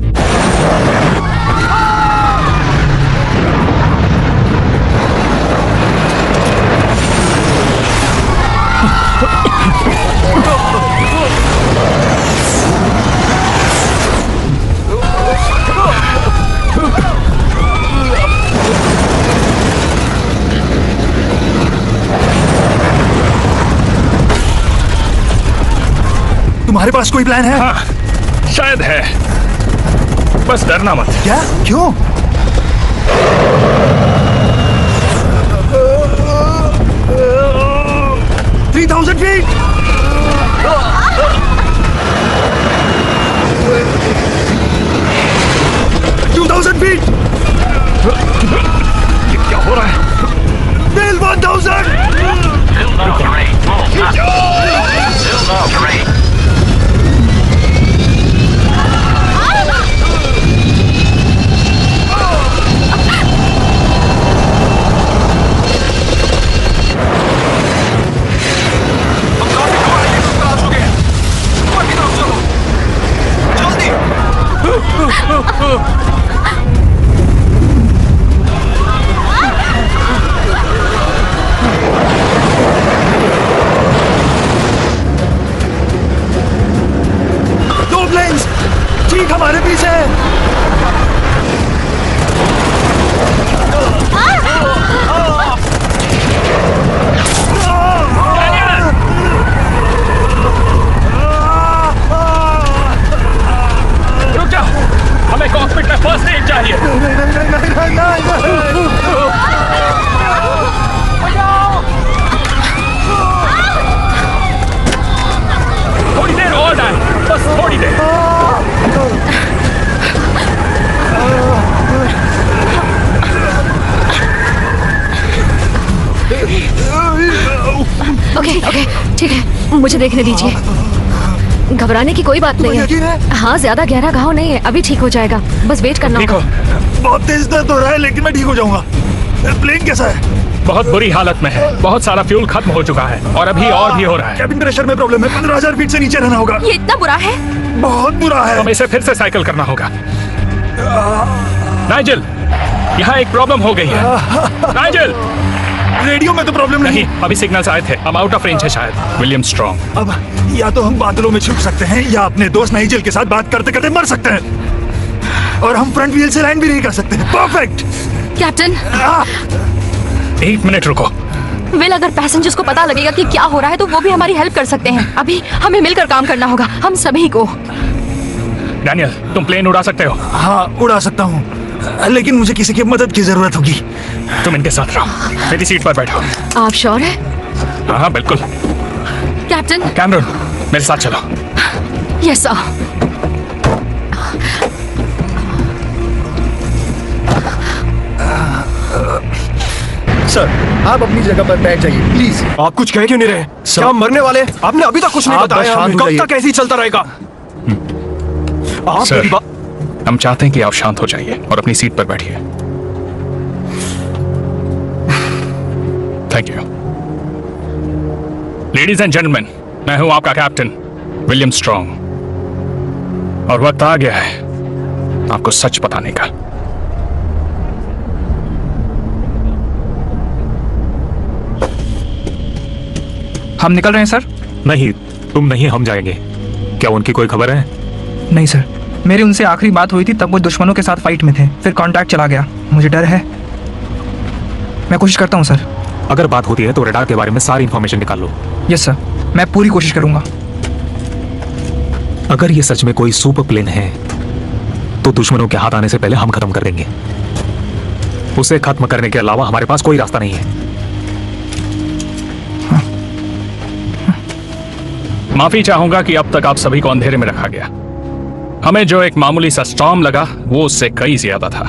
तुम्हारे पास कोई प्लान है? हाँ, शायद है, बस डरना मत। क्या? क्यों? feet! 2000 feet! ये क्या हो रहा है? Bill 1000! दो प्लेन्स ठीक हमारे पीछे है। रुक जाओ, हमें कॉकपिट में फर्स्ट एड चाहिए। थोड़ी देर और डाल, बस थोड़ी देर। ओके ओके ठीक है, मुझे देखने दीजिए। घबराने की कोई बात नहीं यकीन है। है? हाँ, ज्यादा गहरा घाव नहीं है, अभी ठीक हो जाएगा, बस वेट करना देखो, होगा। बहुत तेज दर्द हो रहा है लेकिन मैं ठीक हो जाऊंगा। प्लेन कैसा है? बहुत बुरी हालत में है, बहुत सारा फ्यूल खत्म हो चुका है और अभी और भी हो रहा है। कैबिन प्रेशर में प्रॉब्लम है, 15,000 फीट से नीचे रहना होगा। ये इतना बुरा है? बहुत बुरा है। हमें इसे फिर से साइकिल करना होगा। नाइजेल, यहाँ एक प्रॉब्लम हो गई है। नाइजेल! रेडियो में तो प्रॉब्लम नहीं, अभी सिग्नल्स आए थे, हम आउट ऑफ रेंज है शायद। William strong. अब या तो हम बादलों में छुप सकते हैं या अपने दोस्त नाइजेल के साथ बात करते करते मर सकते हैं। और हम फ्रंट व्हील से लैंड भी नहीं कर सकते। परफेक्ट। कैप्टन, 1 मिनट रुको। विल, अगर पैसेंजर्स को पता लगेगा कि क्या हो रहा है तो वो भी हमारी हेल्प कर सकते हैं। अभी हमें मिलकर काम करना होगा, हम सभी को। डैनियल, तुम प्लेन उड़ा सकते हो? हाँ, उड़ा सकता हूँ, लेकिन मुझे किसी की मदद की जरूरत होगी। तुम इनके साथ रहो, मेरी सीट पर बैठो। आप श्योर है? हाँ बिल्कुल। कैप्टन। कैमरन, मेरे साथ चलो। Yes sir. सर, आप अपनी जगह पर बैठ जाइए प्लीज। आप कुछ कह क्यों नहीं रहे? क्या हम मरने वाले? आपने अभी तक कुछ नहीं आप बताया। बस शांत हो कब जाइए। तक ऐसे ही चलता रहेगा? आप सर, मेरी बात हम चाहते हैं कि आप शांत हो जाइए और अपनी सीट पर बैठिए। Thank you. Ladies and gentleman, मैं हूं आपका कैप्टन विलियम स्ट्रॉन्ग, और वक्त आ गया है आपको सच बताने का। हम निकल रहे हैं सर। नहीं, तुम नहीं, हम जाएंगे। क्या उनकी कोई खबर है? नहीं सर, मेरी उनसे आखिरी बात हुई थी तब वो दुश्मनों के साथ फाइट में थे, फिर कांटेक्ट चला गया। मुझे डर है। मैं कोशिश करता हूँ सर। अगर बात होती है तो रडार के बारे में सारी इंफॉर्मेशन निकाल लो। यस सर, मैं पूरी कोशिश करूंगा। अगर ये सच में कोई सुपर प्लेन है तो दुश्मनों के हाथ आने से पहले हम खत्म कर देंगे। उसे खत्म करने के अलावा हमारे पास कोई रास्ता नहीं है। माफी चाहूंगा कि अब तक आप सभी को अंधेरे में रखा गया। हमें जो एक मामूली सा स्टॉर्म लगा वो उससे कई ज्यादा था।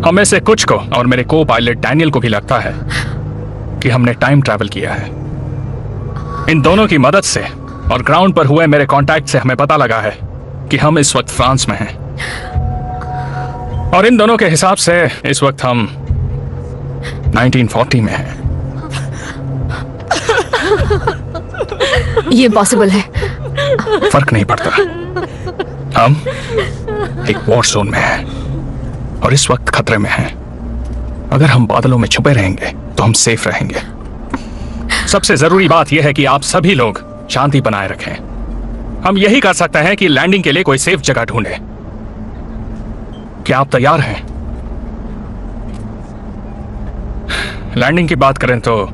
हमें से कुछ को और मेरे को पायलट डैनियल को भी लगता है कि हमने टाइम ट्रैवल किया है। इन दोनों की मदद से और ग्राउंड पर हुए मेरे कांटेक्ट से हमें पता लगा है कि हम इस वक्त फ्रांस में हैं, और इन दोनों के हिसाब से इस वक्त हम 1940 में हैं। ये पॉसिबल है? फर्क नहीं पड़ता, हम एक वॉर जोन में हैं और इस वक्त खतरे में हैं। अगर हम बादलों में छुपे रहेंगे तो हम सेफ रहेंगे। सबसे जरूरी बात यह है कि आप सभी लोग शांति बनाए रखें। हम यही कर सकते हैं कि लैंडिंग के लिए कोई सेफ जगह ढूंढें। क्या आप तैयार हैं? लैंडिंग की बात करें तो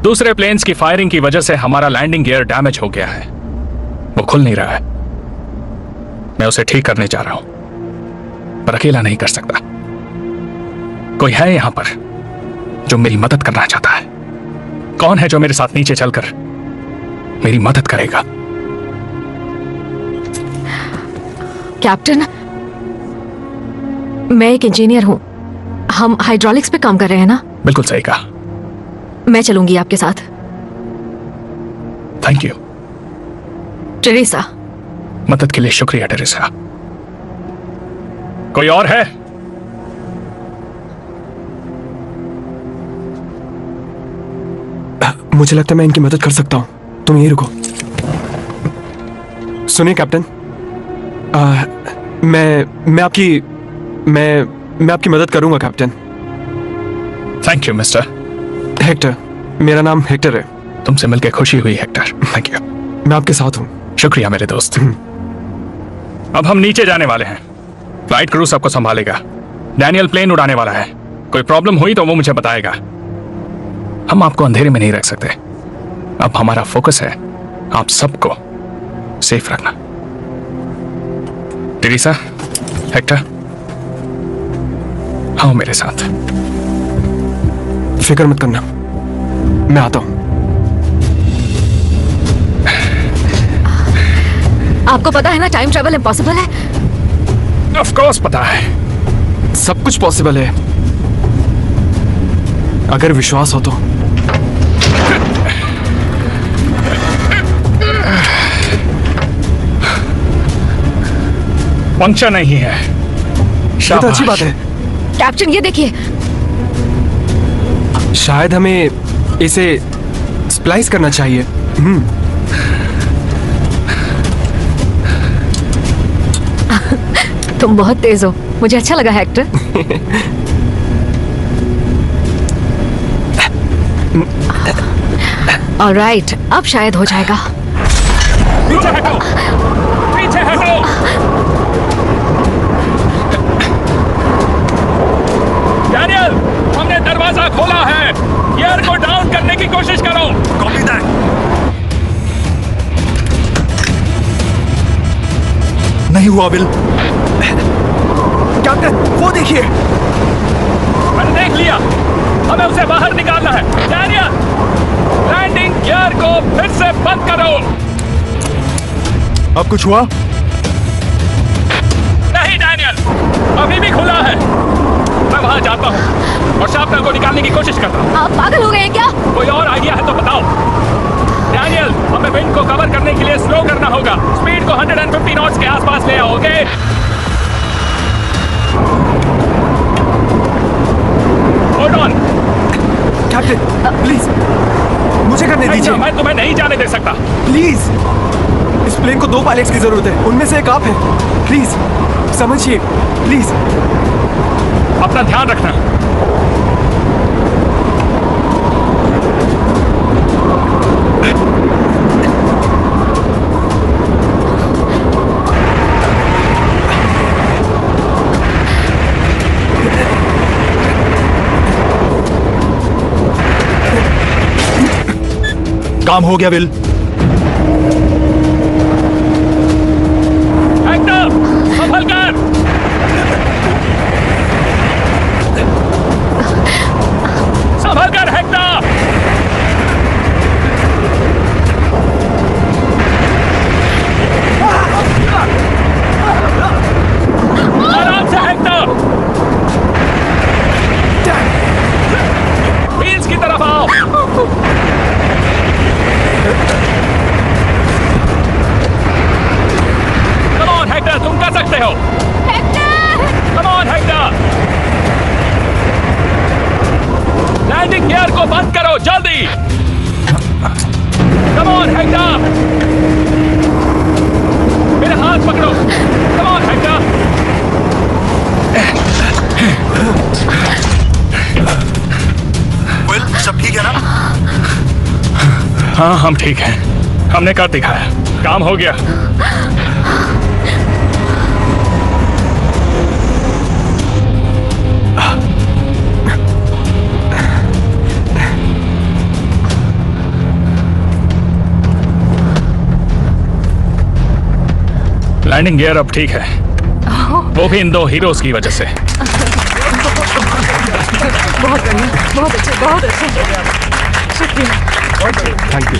दूसरे प्लेन्स की फायरिंग की वजह से हमारा लैंडिंग गियर डैमेज हो गया है, वो खुल नहीं रहा है। मैं उसे ठीक करने जा रहा हूं, पर अकेला नहीं कर सकता। कोई है यहां पर जो मेरी मदद करना चाहता है? कौन है जो मेरे साथ नीचे चलकर मेरी मदद करेगा? कैप्टन, मैं एक इंजीनियर हूं। हम हाइड्रोलिक्स पे काम कर रहे हैं ना? बिल्कुल सही कहा। मैं चलूंगी आपके साथ। Thank you Teresa. मदद के लिए शुक्रिया टेरेसा। कोई और है? मुझे लगता है मैं इनकी मदद कर सकता हूं। तुम यहीं रुको। सुनिए कैप्टन, मैं आपकी मदद करूंगा captain. Thank you mister Hector, मेरा नाम हेक्टर है। तुमसे मिलकर खुशी हुई हेक्टर। Thank you. मैं आपके साथ हूं। शुक्रिया मेरे दोस्त। अब हम नीचे जाने वाले हैं। फ्लाइट क्रू सबको संभालेगा। डैनियल प्लेन उड़ाने वाला है। कोई प्रॉब्लम हुई तो वो मुझे बताएगा। हम आपको अंधेरे में नहीं रख सकते। अब हमारा फोकस है आप सबको सेफ रखना। टेरेसा, हेक्टर, आओ मेरे साथ। फिक्र मत करना, मैं आता हूं। आपको पता है ना टाइम ट्रैवल इम्पॉसिबल है? ऑफ कोर्स पता है। सब कुछ पॉसिबल है अगर विश्वास हो तो। पंक्चर नहीं है। ये तो अच्छी बात है। कैप्टन ये देखिए। शायद हमें इसे स्प्लाइस करना चाहिए। तुम बहुत तेज हो, मुझे अच्छा लगा हेक्टर। ऑलराइट, अब शायद हो जाएगा। पीछे हटो, पीछे हटो। नहीं हुआ बिल। कैप्टन वो देखिए। मैंने देख लिया, हमें उसे बाहर निकालना है। डैनियल, लैंडिंग गियर को फिर से बंद करो। अब कुछ हुआ? नहीं डैनियल, अभी भी खुला है। मैं वहां जाता हूँ और शार्पनर को निकालने की कोशिश करता हूँ। आप पागल हो गए हैं क्या? कोई और आइडिया है तो बताओ। डैनियल, हमें विंड को कवर करने के लिए स्लो करना होगा। स्पीड को 150 नॉट्स के आसपास ले आओ, okay? Hold on. Captain please मुझे करने दीजिए। मैं तुम्हें नहीं जाने दे सकता। प्लीज, इस प्लेन को 2 पायलट्स की जरूरत है, उनमें से एक आप हैं। प्लीज समझिए, प्लीज। अपना ध्यान रखना। काम हो गया बिल। हेक्टर, संभल कर। संभल कर हेक्टर। आराम से हेक्टर। व्हील्स की तरफ आओ। Come on, Hector, तुम कर सकते हो। Come on, Hector. Landing gear को बंद करो जल्दी। Come on, Hector. मेरे हाथ पकड़ो। Come on, Hector. विल, सब ठीक है ना? हाँ, हम ठीक हैं। हमने कर दिखाया, काम हो गया। लैंडिंग गियर अब ठीक है, वो भी इन 2 हीरोज की वजह से। बहुत बढ़िया, बहुत अच्छे, बहुत अच्छे। शुक्रिया। Thank you.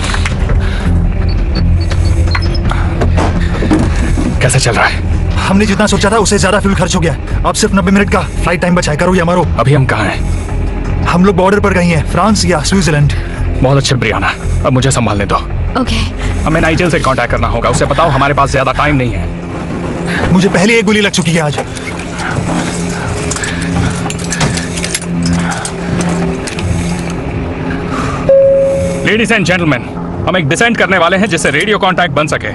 कैसे चल रहा है? हमने जितना सोचा था उससे ज्यादा फ्यूल खर्च हो गया। अब सिर्फ 90 मिनट का फ्लाइट टाइम बचा है। करो या मरो। अभी हम कहाँ हैं? हम लोग बॉर्डर पर कहीं हैं, फ्रांस या स्विट्जरलैंड। बहुत अच्छे ब्रियाना, अब मुझे संभालने दो। ओके। हमें नाइजेल से कांटेक्ट करना होगा, उसे बताओ हमारे पास ज्यादा टाइम नहीं है। मुझे पहले एक गोली लग चुकी है आज। लेडीज एंड जेंटलमैन, हम एक डिसेंट करने वाले हैं जिससे रेडियो कांटेक्ट बन सके।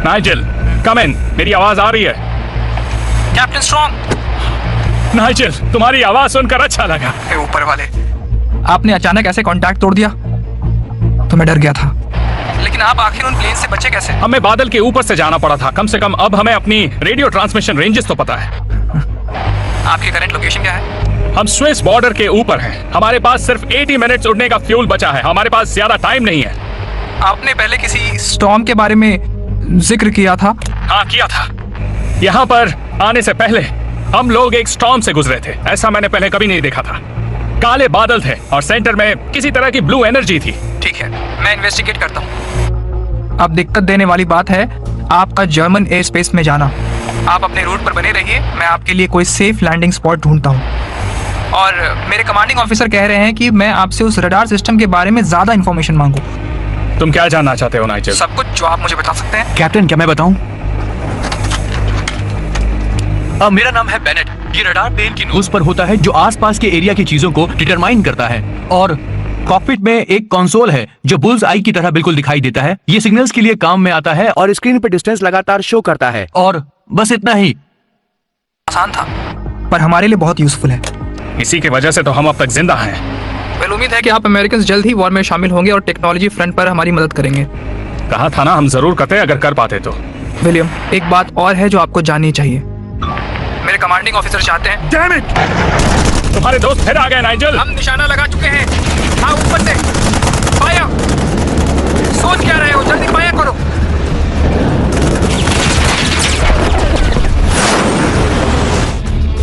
नाइजेल, कम इन। मेरी आवाज आ रही है? Captain strong. नाइजेल, तुम्हारी आवाज सुनकर अच्छा लगा। हे ऊपर वाले, आपने अचानक ऐसे कांटेक्ट तोड़ दिया तो मैं डर गया था। लेकिन आप आखिर उन प्लेन से बचे कैसे? हमें बादल के ऊपर से जाना पड़ा था। कम से कम अब हमें अपनी रेडियो ट्रांसमिशन रेंजेस तो पता है। आपकी करंट लोकेशन क्या है? हम स्विस बॉर्डर के ऊपर हैं। हमारे पास सिर्फ 80 मिनट्स उड़ने का फ्यूल बचा है। हमारे पास ज्यादा टाइम नहीं है। आपने पहले किसी स्टॉर्म के बारे में जिक्र किया था? हाँ, किया था। यहाँ पर आने से पहले हम लोग एक स्टॉर्म से गुजरे थे। ऐसा मैंने पहले कभी नहीं देखा था। काले बादल थे और सेंटर में किसी तरह की ब्लू एनर्जी थी। ठीक है, मैं इन्वेस्टिगेट करता हूँ। अब दिक्कत देने वाली बात है आपका जर्मन एयर स्पेस में जाना। आप अपने रूट पर बने रहिए, मैं आपके लिए कोई सेफ लैंडिंग स्पॉट ढूंढता हूँ। और मेरे कमांडिंग ऑफिसर कह रहे हैं कि मैं आपसे उस रडार सिस्टम के बारे में ज्यादा इंफॉर्मेशन मांगू। तुम क्या जानना चाहते हो नाइजेल? सब कुछ जो आप मुझे बता सकते हैं। कैप्टन, क्या मैं बताऊं? मेरा नाम है बेनेट। ये रडार प्लेन की उस पर होता है जो आसपास के एरिया की चीजों को डिटरमाइन करता है। और कॉकपिट में एक कंसोल है जो बुल्स आई की तरह बिल्कुल दिखाई देता है। ये सिग्नल्स के लिए काम में आता है और स्क्रीन पर डिस्टेंस लगातार शो करता है। और बस इतना ही। आसान था पर हमारे लिए बहुत यूजफुल है। इसी की वजह से तो हम अब तक जिंदा हैं। वेल, उम्मीद है कि आप अमेरिकन जल्द ही वॉर में शामिल होंगे और टेक्नोलॉजी फ्रंट पर हमारी मदद करेंगे। कहा था ना, हम जरूर करते अगर कर पाते तो। विलियम, एक बात और है जो आपको जाननी चाहिए। मेरे कमांडिंग ऑफिसर चाहते हैं। Damn it! तुम्हारे दोस्त फिर आ गए नाइजल। हम निशाना लगा चुके हैं। हाँ, ऊपर से फायर। सोच क्या रहे हो, जल्दी फायर करो।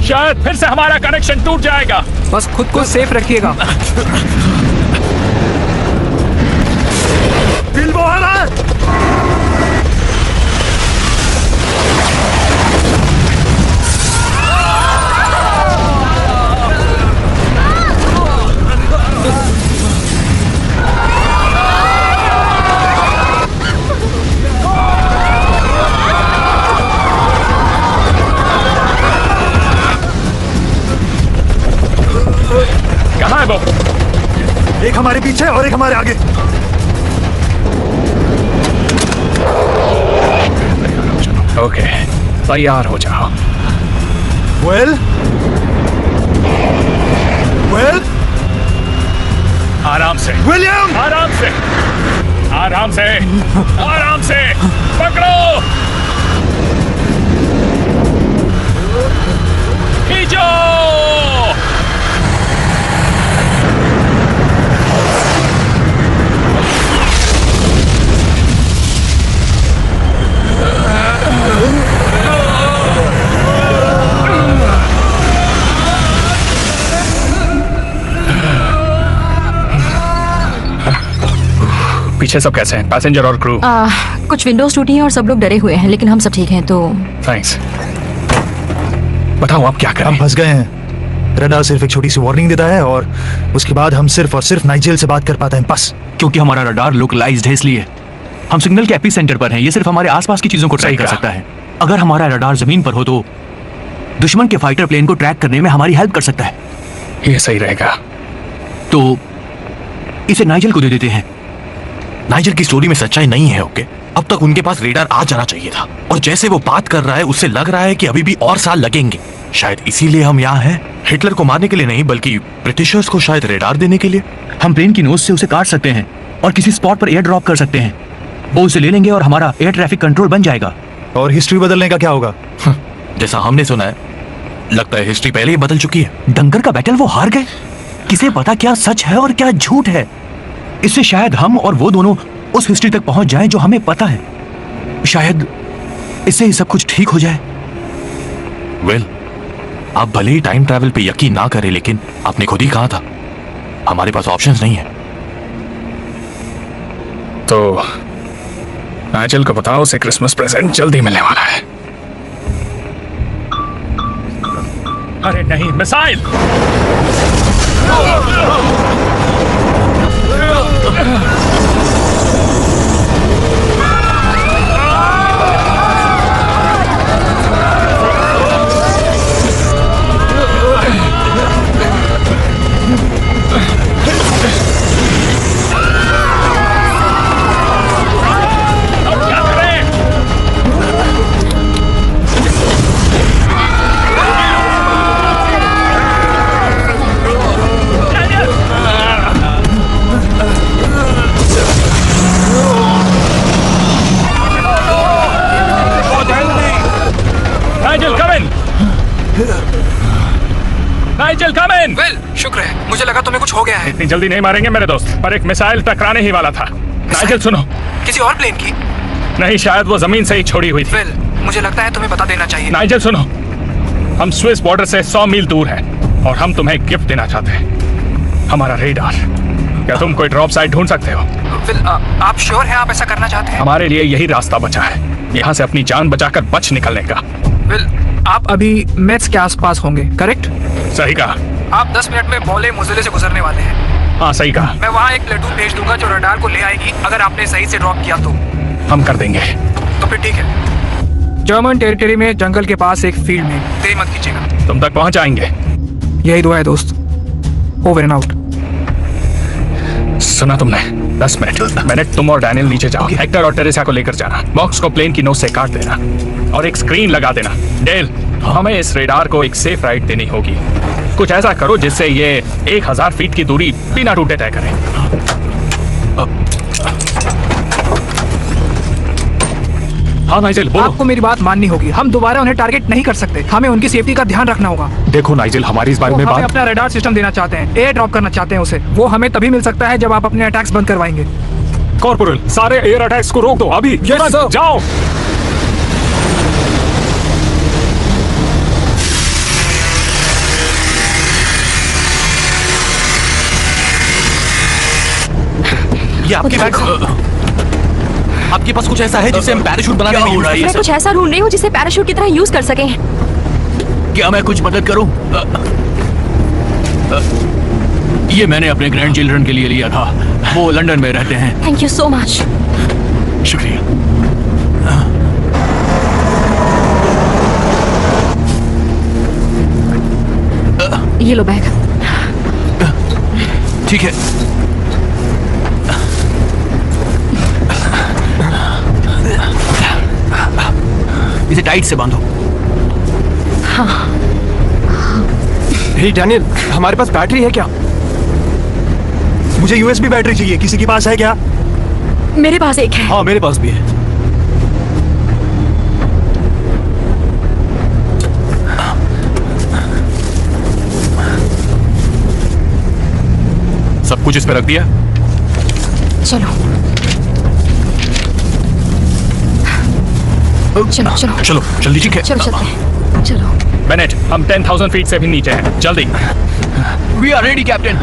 शायद फिर से हमारा कनेक्शन टूट जाएगा। बस खुद को सेफ रखिएगा। कहाँ है वो? एक हमारे पीछे और एक हमारे आगे। ओके, तैयार हो जाओ। वेल आराम से विलियम, आराम से आराम से आराम से पकड़ो, खींचो। पीछे सब कैसे हैं? पैसेंजर और क्रू? कुछ विंडोज टूटी हैं और सब लोग डरे हुए हैं, लेकिन हम सब ठीक हैं। तो थैंक्स। बताओ आप क्या करें? हम फंस गए हैं। रडार सिर्फ एक छोटी सी वार्निंग देता है और उसके बाद हम सिर्फ और सिर्फ नाइजेल से बात कर पाते हैं, बस। क्योंकि हमारा रडार लोकलाइज्ड है, इसलिए हम सिग्नल के एपिसेंटर पर हैं। ये सिर्फ हमारे आसपास की चीजों को ट्रैक कर सकता है। अगर हमारा रडार जमीन पर हो तो दुश्मन के फाइटर प्लेन को ट्रैक करने में हमारी हेल्प कर सकता है। ये सही रहेगा। तो इसे नाइजल को दे देते हैं। नाइजल की स्टोरी में सच्चाई नहीं है, ओके? अब तक उनके पास रेडार आ जाना चाहिए था, और जैसे वो बात कर रहा है उससे लग रहा है कि अभी भी और साल लगेंगे। शायद इसीलिए हम यहाँ हैं, हिटलर को मारने के लिए नहीं, बल्कि ब्रिटिशर्स को शायद रेडार देने के लिए। हम प्लेन की नोज से उसे काट सकते हैं और किसी स्पॉट पर एयर ड्रॉप कर सकते हैं। वो उसे ले लेंगे और हमारा एयर ट्रैफिक कंट्रोल बन जाएगा। और हिस्ट्री बदलने का क्या होगा? जैसा हमने सुना है, लगता है हिस्ट्री पहले ही बदल चुकी है। डंकर का बैटल वो हार गए। किसे पता क्या सच है और क्या झूठ है। इससे शायद हम और वो दोनों उस हिस्ट्री तक पहुंच जाएं जो हमें पता है। शायद इससे ही सब कुछ ठीक हो जाए। वेल, आप भले ही टाइम ट्रैवल पे यकीन ना करें, लेकिन आपने खुद ही कहा था हमारे पास ऑप्शंस नहीं है। तो नाइजल को बताओ उसे क्रिसमस प्रेजेंट जल्दी मिलने वाला है। अरे नहीं, मिसाइल! नाइजल कम इन। वेल, शुक्र है, मुझे लगा तुम्हें कुछ हो गया है। इतनी जल्दी नहीं मारेंगे मेरे दोस्त, पर एक मिसाइल टकराने ही वाला था। नाइजल सुनो। किसी और प्लेन की? नहीं, शायद वो जमीन से ही छोड़ी हुई थी। वेल, मुझे लगता है तुम्हें बता देना चाहिए। नाइजल सुनो, हम स्विस बॉर्डर से 100 मील दूर हैं और हम तुम्हें गिफ्ट देना चाहते हैं, हमारा रेडार। क्या तुम कोई ड्रॉप साइट ढूंढ सकते हो? वेल, आप श्योर हैं आप ऐसा करना चाहते हैं? हमारे लिए यही रास्ता बचा है, यहाँ से अपनी जान बचाकर बच निकलने का। वेल, आप अभी मेट्स के आसपास होंगे, करेक्ट? सही कहा। आप 10 मिनट में बॉले मुजिले से गुजरने वाले हैं। हाँ, सही कहा। मैं वहाँ एक प्लेटून भेज दूंगा जो रडार को ले आएगी, अगर आपने सही से ड्रॉप किया तो। हम कर देंगे। तो फिर ठीक है। जर्मन टेरिटरी में जंगल के पास एक फील्ड में, देरी मत कीजिएगा। तुम तक पहुंच जाएंगे। यही दुआ है दोस्त। Over and out. सुना तुमने? 10 मिनट तुम और डैनियल नीचे जाओ। हेक्टर और टेरेसा को लेकर जाना। बॉक्स को प्लेन की नोक से काट देना और एक स्क्रीन लगा देना। डेल, हमें इस रेडार को एक सेफ राइड देनी होगी। कुछ ऐसा करो जिससे ये 1000 फीट की दूरी बिना टूटे तय करे। हाँ नाइजेल बोलो। आपको मेरी बात माननी होगी। हम दोबारा उन्हें टारगेट नहीं कर सकते। हमें उनकी सेफ्टी का ध्यान रखना होगा। देखो नाइजेल, हमारी इस बारे वो में हमें बात। अपना रडार सिस्टम देना चाहते हैं, एयर ड्रॉप करना चाहते हैं उसे। वो हमें तभी मिल सकता है जब आप अपने अटैक्स बंद करवाएंगे। कॉर्पोरल, सारे एयर अटैक्स को रोक दो अभी। Yes, sir. जाओ। ये आपके बैग। आपके पास कुछ ऐसा है जिसे हम पैराशूट बनाने में use कर मैं कुछ ऐसा ढूंढ रही हूँ जिसे पैराशूट की तरह यूज कर सकें। क्या मैं कुछ मदद करूं? ये मैंने अपने ग्रैंड चिल्ड्रन के लिए लिया था। वो लंदन में रहते हैं। Thank you so much. शुक्रिया। ये लो बैग। ठीक है। इसे टाइट से बांधो। हे डैनियल, हमारे पास बैटरी है क्या? मुझे यूएसबी बैटरी चाहिए, किसी के पास है क्या? मेरे पास एक है। हाँ, मेरे पास भी है। सब कुछ इस पे रख दिया। चलो चलो चलो चलो जल्दी। ठीक है। चलो चलते हैं। चलो। बेनेट, हम 10,000 फीट से भी नीचे हैं, जल्दी। We are ready captain.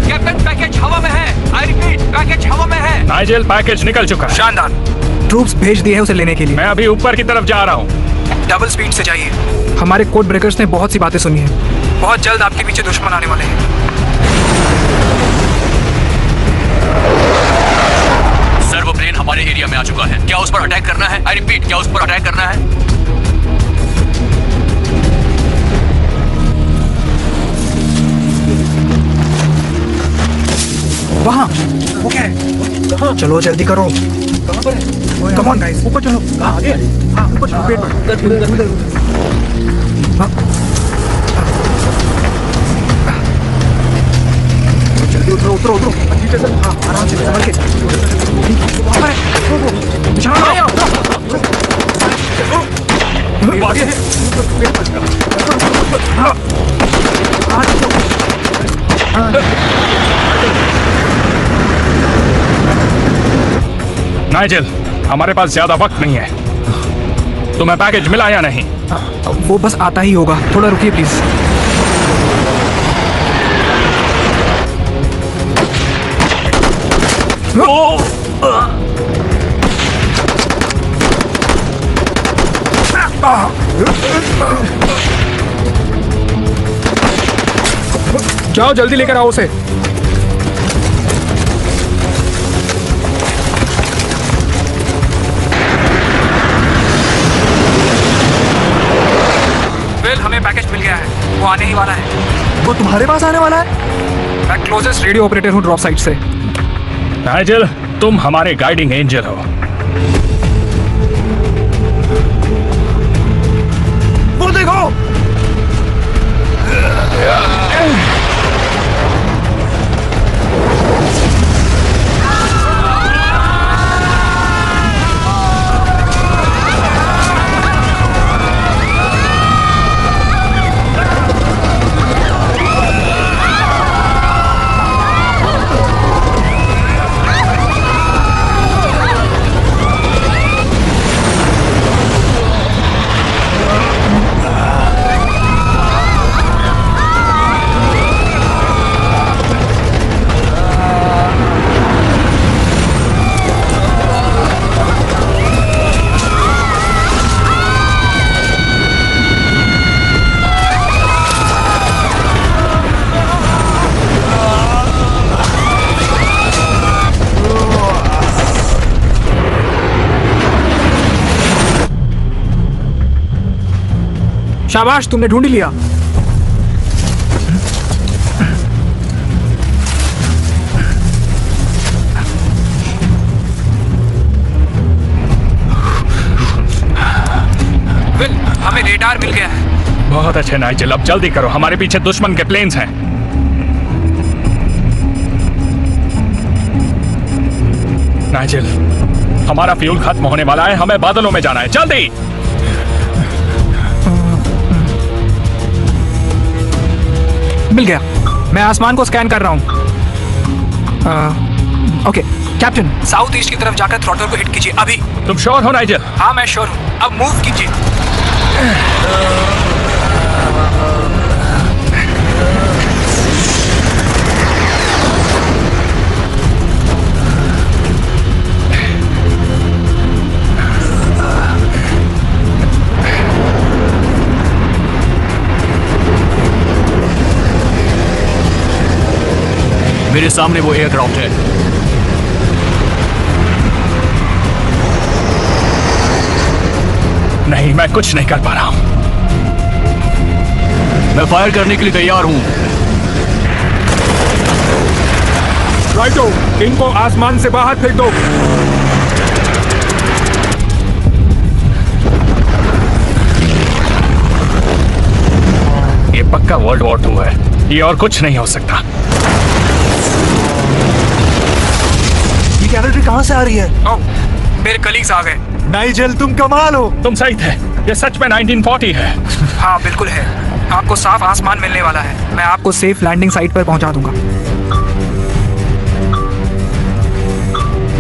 Captain, package हवा में है। आई रिपीट, पैकेज हवा में है। नाइजेल, पैकेज निकल चुका है। शानदार। ट्रूप्स भेज दिए हैं उसे लेने के लिए। मैं अभी ऊपर की तरफ जा रहा हूँ। डबल स्पीड से जाइए। हमारे कोड ब्रेकर्स ने बहुत सी बातें सुनी हैं। बहुत जल्द आपके पीछे दुश्मन आने वाले हैं। सर, वो प्लेन हमारे एरिया में आ चुका है। क्या उस पर अटैक करना है? आई रिपीट, क्या उस पर अटैक करना है? वहाँ वो क्या है? चलो जल्दी करो। कम ऑन गाइस, ऊपर चलो। आगे। हाँ, ऊपर चलो। पेट पर। हाँ। जल्दी उतरो उतरो उतरो। नीचे से। हाँ, आराम से संभल के। वहाँ पर है। पिछाड़ में आओ। आगे। पेट पर। हाँ। नाइजेल, हमारे पास ज्यादा वक्त नहीं है। तुम्हें पैकेज मिला या नहीं? वो बस आता ही होगा। थोड़ा रुकिए प्लीज। जाओ जल्दी लेकर आओ उसे। हमें पैकेज मिल गया है। वो आने ही वाला है। वो तुम्हारे पास आने वाला है? मैं क्लोजेस्ट रेडियो ऑपरेटर हूँ ड्रॉप साइट से। नाइजेल, तुम हमारे गाइडिंग एंजल हो। वो देखो। शाबाश, तुमने ढूंढ लिया। हमें रेडार मिल गया है। बहुत अच्छे नाइजेल, अब जल्दी करो, हमारे पीछे दुश्मन के प्लेन्स हैं। नाइजेल, हमारा फ्यूल खत्म होने वाला है, हमें बादलों में जाना है, जल्दी। मिल गया, मैं आसमान को स्कैन कर रहा हूँ। ओके कैप्टन, साउथ ईस्ट की तरफ जाकर थ्रॉटल को हिट कीजिए अभी। तुम श्योर हो नाइजेल? हाँ मैं श्योर हूँ, अब मूव कीजिए। मेरे सामने वो एयरक्राफ्ट है। नहीं, मैं कुछ नहीं कर पा रहा हूं। मैं फायर करने के लिए तैयार हूं। राइटो, इनको आसमान से बाहर फेंक दो। ये पक्का वर्ल्ड वॉर 2 है, ये और कुछ नहीं हो सकता। ये कैवलरी कहाँ से आ रही है? ओह, मेरे कलीग्स आ गए। नाइजेल तुम कमाल हो। तुम सही थे, ये सच में 1940 है। हाँ बिल्कुल है, आपको साफ आसमान मिलने वाला है। मैं आपको सेफ लैंडिंग साइट पर पहुंचा दूंगा।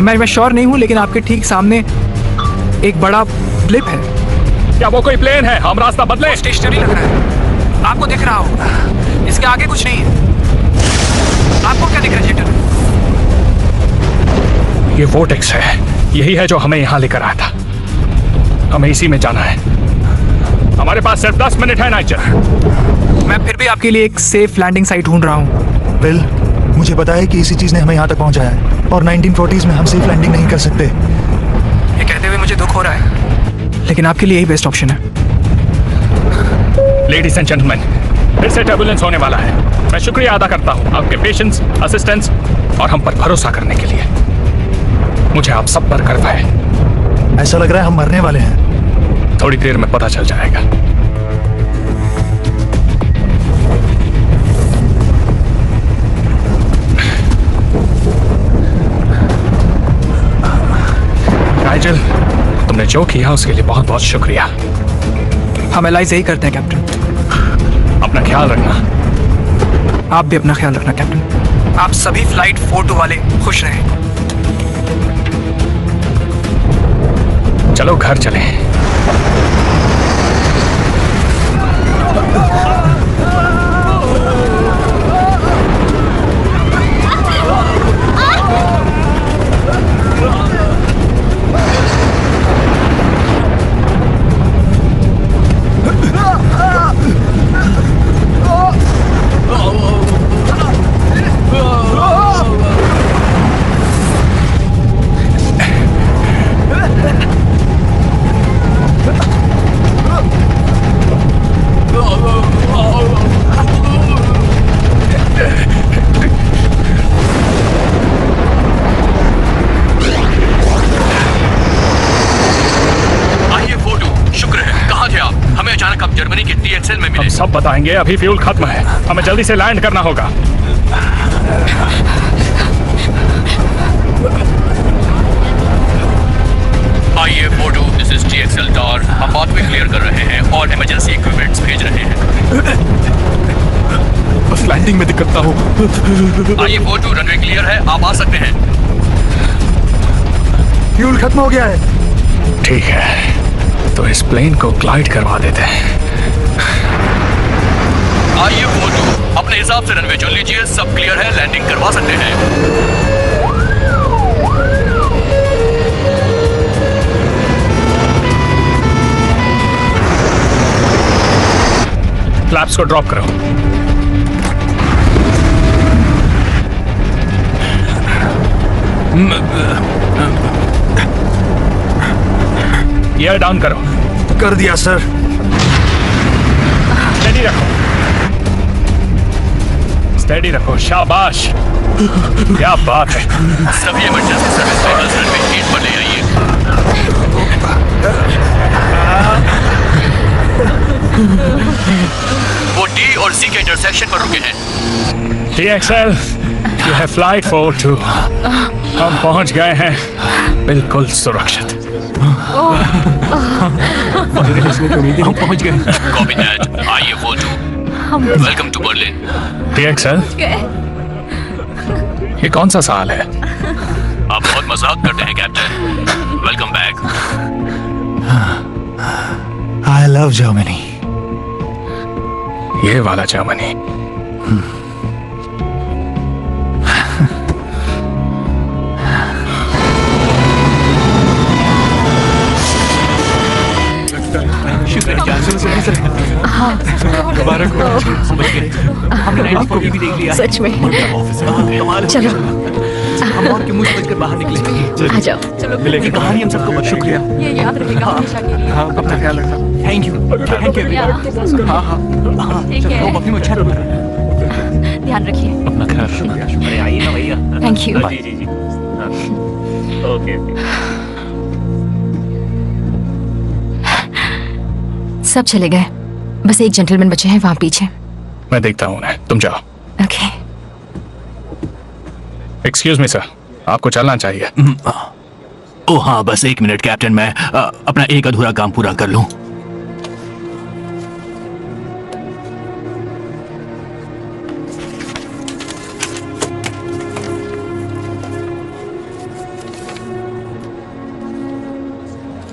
मैं श्योर नहीं हूँ, लेकिन आपके ठीक सामने एक बड़ा ब्लिप है। क्या वो कोई प्लेन है? हम रास्ता बदले। स्टेशनरी लग रहा है, आपको दिख रहा हो। इसके आगे कुछ नहीं है। आपको क्या दिख रहा है जेटर? ये वोटेक्स है, यही है जो हमें यहाँ लेकर आया था। हमें इसी में जाना है। हमारे पास सिर्फ 10 मिनट है नाइजर। मैं फिर भी आपके लिए एक सेफ लैंडिंग साइट ढूंढ रहा हूँ। बिल, मुझे पता है कि इसी चीज ने हमें यहाँ तक पहुँचाया है, और 1940s में हम सेफ लैंडिंग नहीं कर सकते। ये कहते हुए मुझे दुख हो रहा है, लेकिन आपके लिए यही बेस्ट ऑप्शन है। लेडीज एंड जेंटलमैन, फिर से टर्बुलेंस होने वाला है। मैं शुक्रिया अदा करता हूँ आपके पेशेंस, असिस्टेंस और हम पर भरोसा करने के लिए। मुझे आप सब पर गर्व है। ऐसा लग रहा है हम मरने वाले हैं। थोड़ी देर में पता चल जाएगा। नाइजेल, तुमने जो किया उसके लिए बहुत बहुत शुक्रिया। हम एलाइज यही करते हैं कैप्टन। अपना ख्याल रखना। आप भी अपना ख्याल रखना कैप्टन। आप सभी फ्लाइट 42 वाले खुश रहें। चलो घर चलें। जर्मनी के TXL में मिले। हम सब बताएंगे, अभी फ्यूल खत्म है, हमें जल्दी से लैंड करना होगा। आइए photo, this is TXL tower. हम पाथवे क्लियर कर रहे हैं और इमरजेंसी इक्विपमेंट्स भेज रहे हैं। बस लैंडिंग में दिक्कत ना हो। आइए फोटो, रनवे क्लियर है, आप आ सकते हैं। फ्यूल खत्म हो गया है। ठीक है, तो इस प्लेन को ग्लाइड करवा देते हैं। आइए फोटो, अपने हिसाब से रनवे चुन लीजिए, सब क्लियर है, लैंडिंग करवा सकते हैं। फ्लैप्स को ड्रॉप करो। ईयर डाउन करो। कर दिया सर। स्टेडी रखो, स्टेडी रखो, शाबाश, क्या बात है। सभी इमरजेंसी सर्विस व्हीकल्स रनवे 8 पर ले आइए। वो डी और सी के इंटरसेक्शन पर रुके हैं। TXL, यह है फ्लाइट 42। हम पहुंच गए हैं, बिल्कुल सुरक्षित। हम पहुंच गए। Copy that, IA-42, welcome to Berlin. TXL, ये कौन सा साल है? आप बहुत मजाक करते हैं captain. Welcome back. I love Germany. ये वाला जर्मनी। सच में चलो आ जाओ। ये कहानी हम सबको बहुत शुक्रिया। ये याद रहेगा हमेशा के लिए। हाँ, अपना ख्याल रखना। Thank you everyone. हाँ हाँ ठीक है। अपनी में अच्छा ध्यान रखिए। अपना ख्याल शुक्रिया। आइए ना भैया। Thank you. सब चले गए, बस एक जेंटलमैन बचे हैं वहां पीछे। मैं देखता हूँ उन्हें, तुम जाओ। ओके। एक्सक्यूज मी सर, आपको चलना चाहिए। ओ हाँ, बस 1 मिनट कैप्टन, मैं अपना एक अधूरा काम पूरा कर लूं।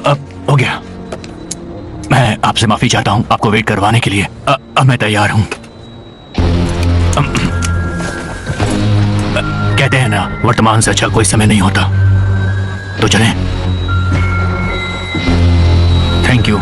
अब हो गया। मैं आपसे माफी चाहता हूं आपको वेट करवाने के लिए। अब मैं तैयार हूं। कहते हैं ना, वर्तमान से अच्छा कोई समय नहीं होता। तो चलें। Thank you.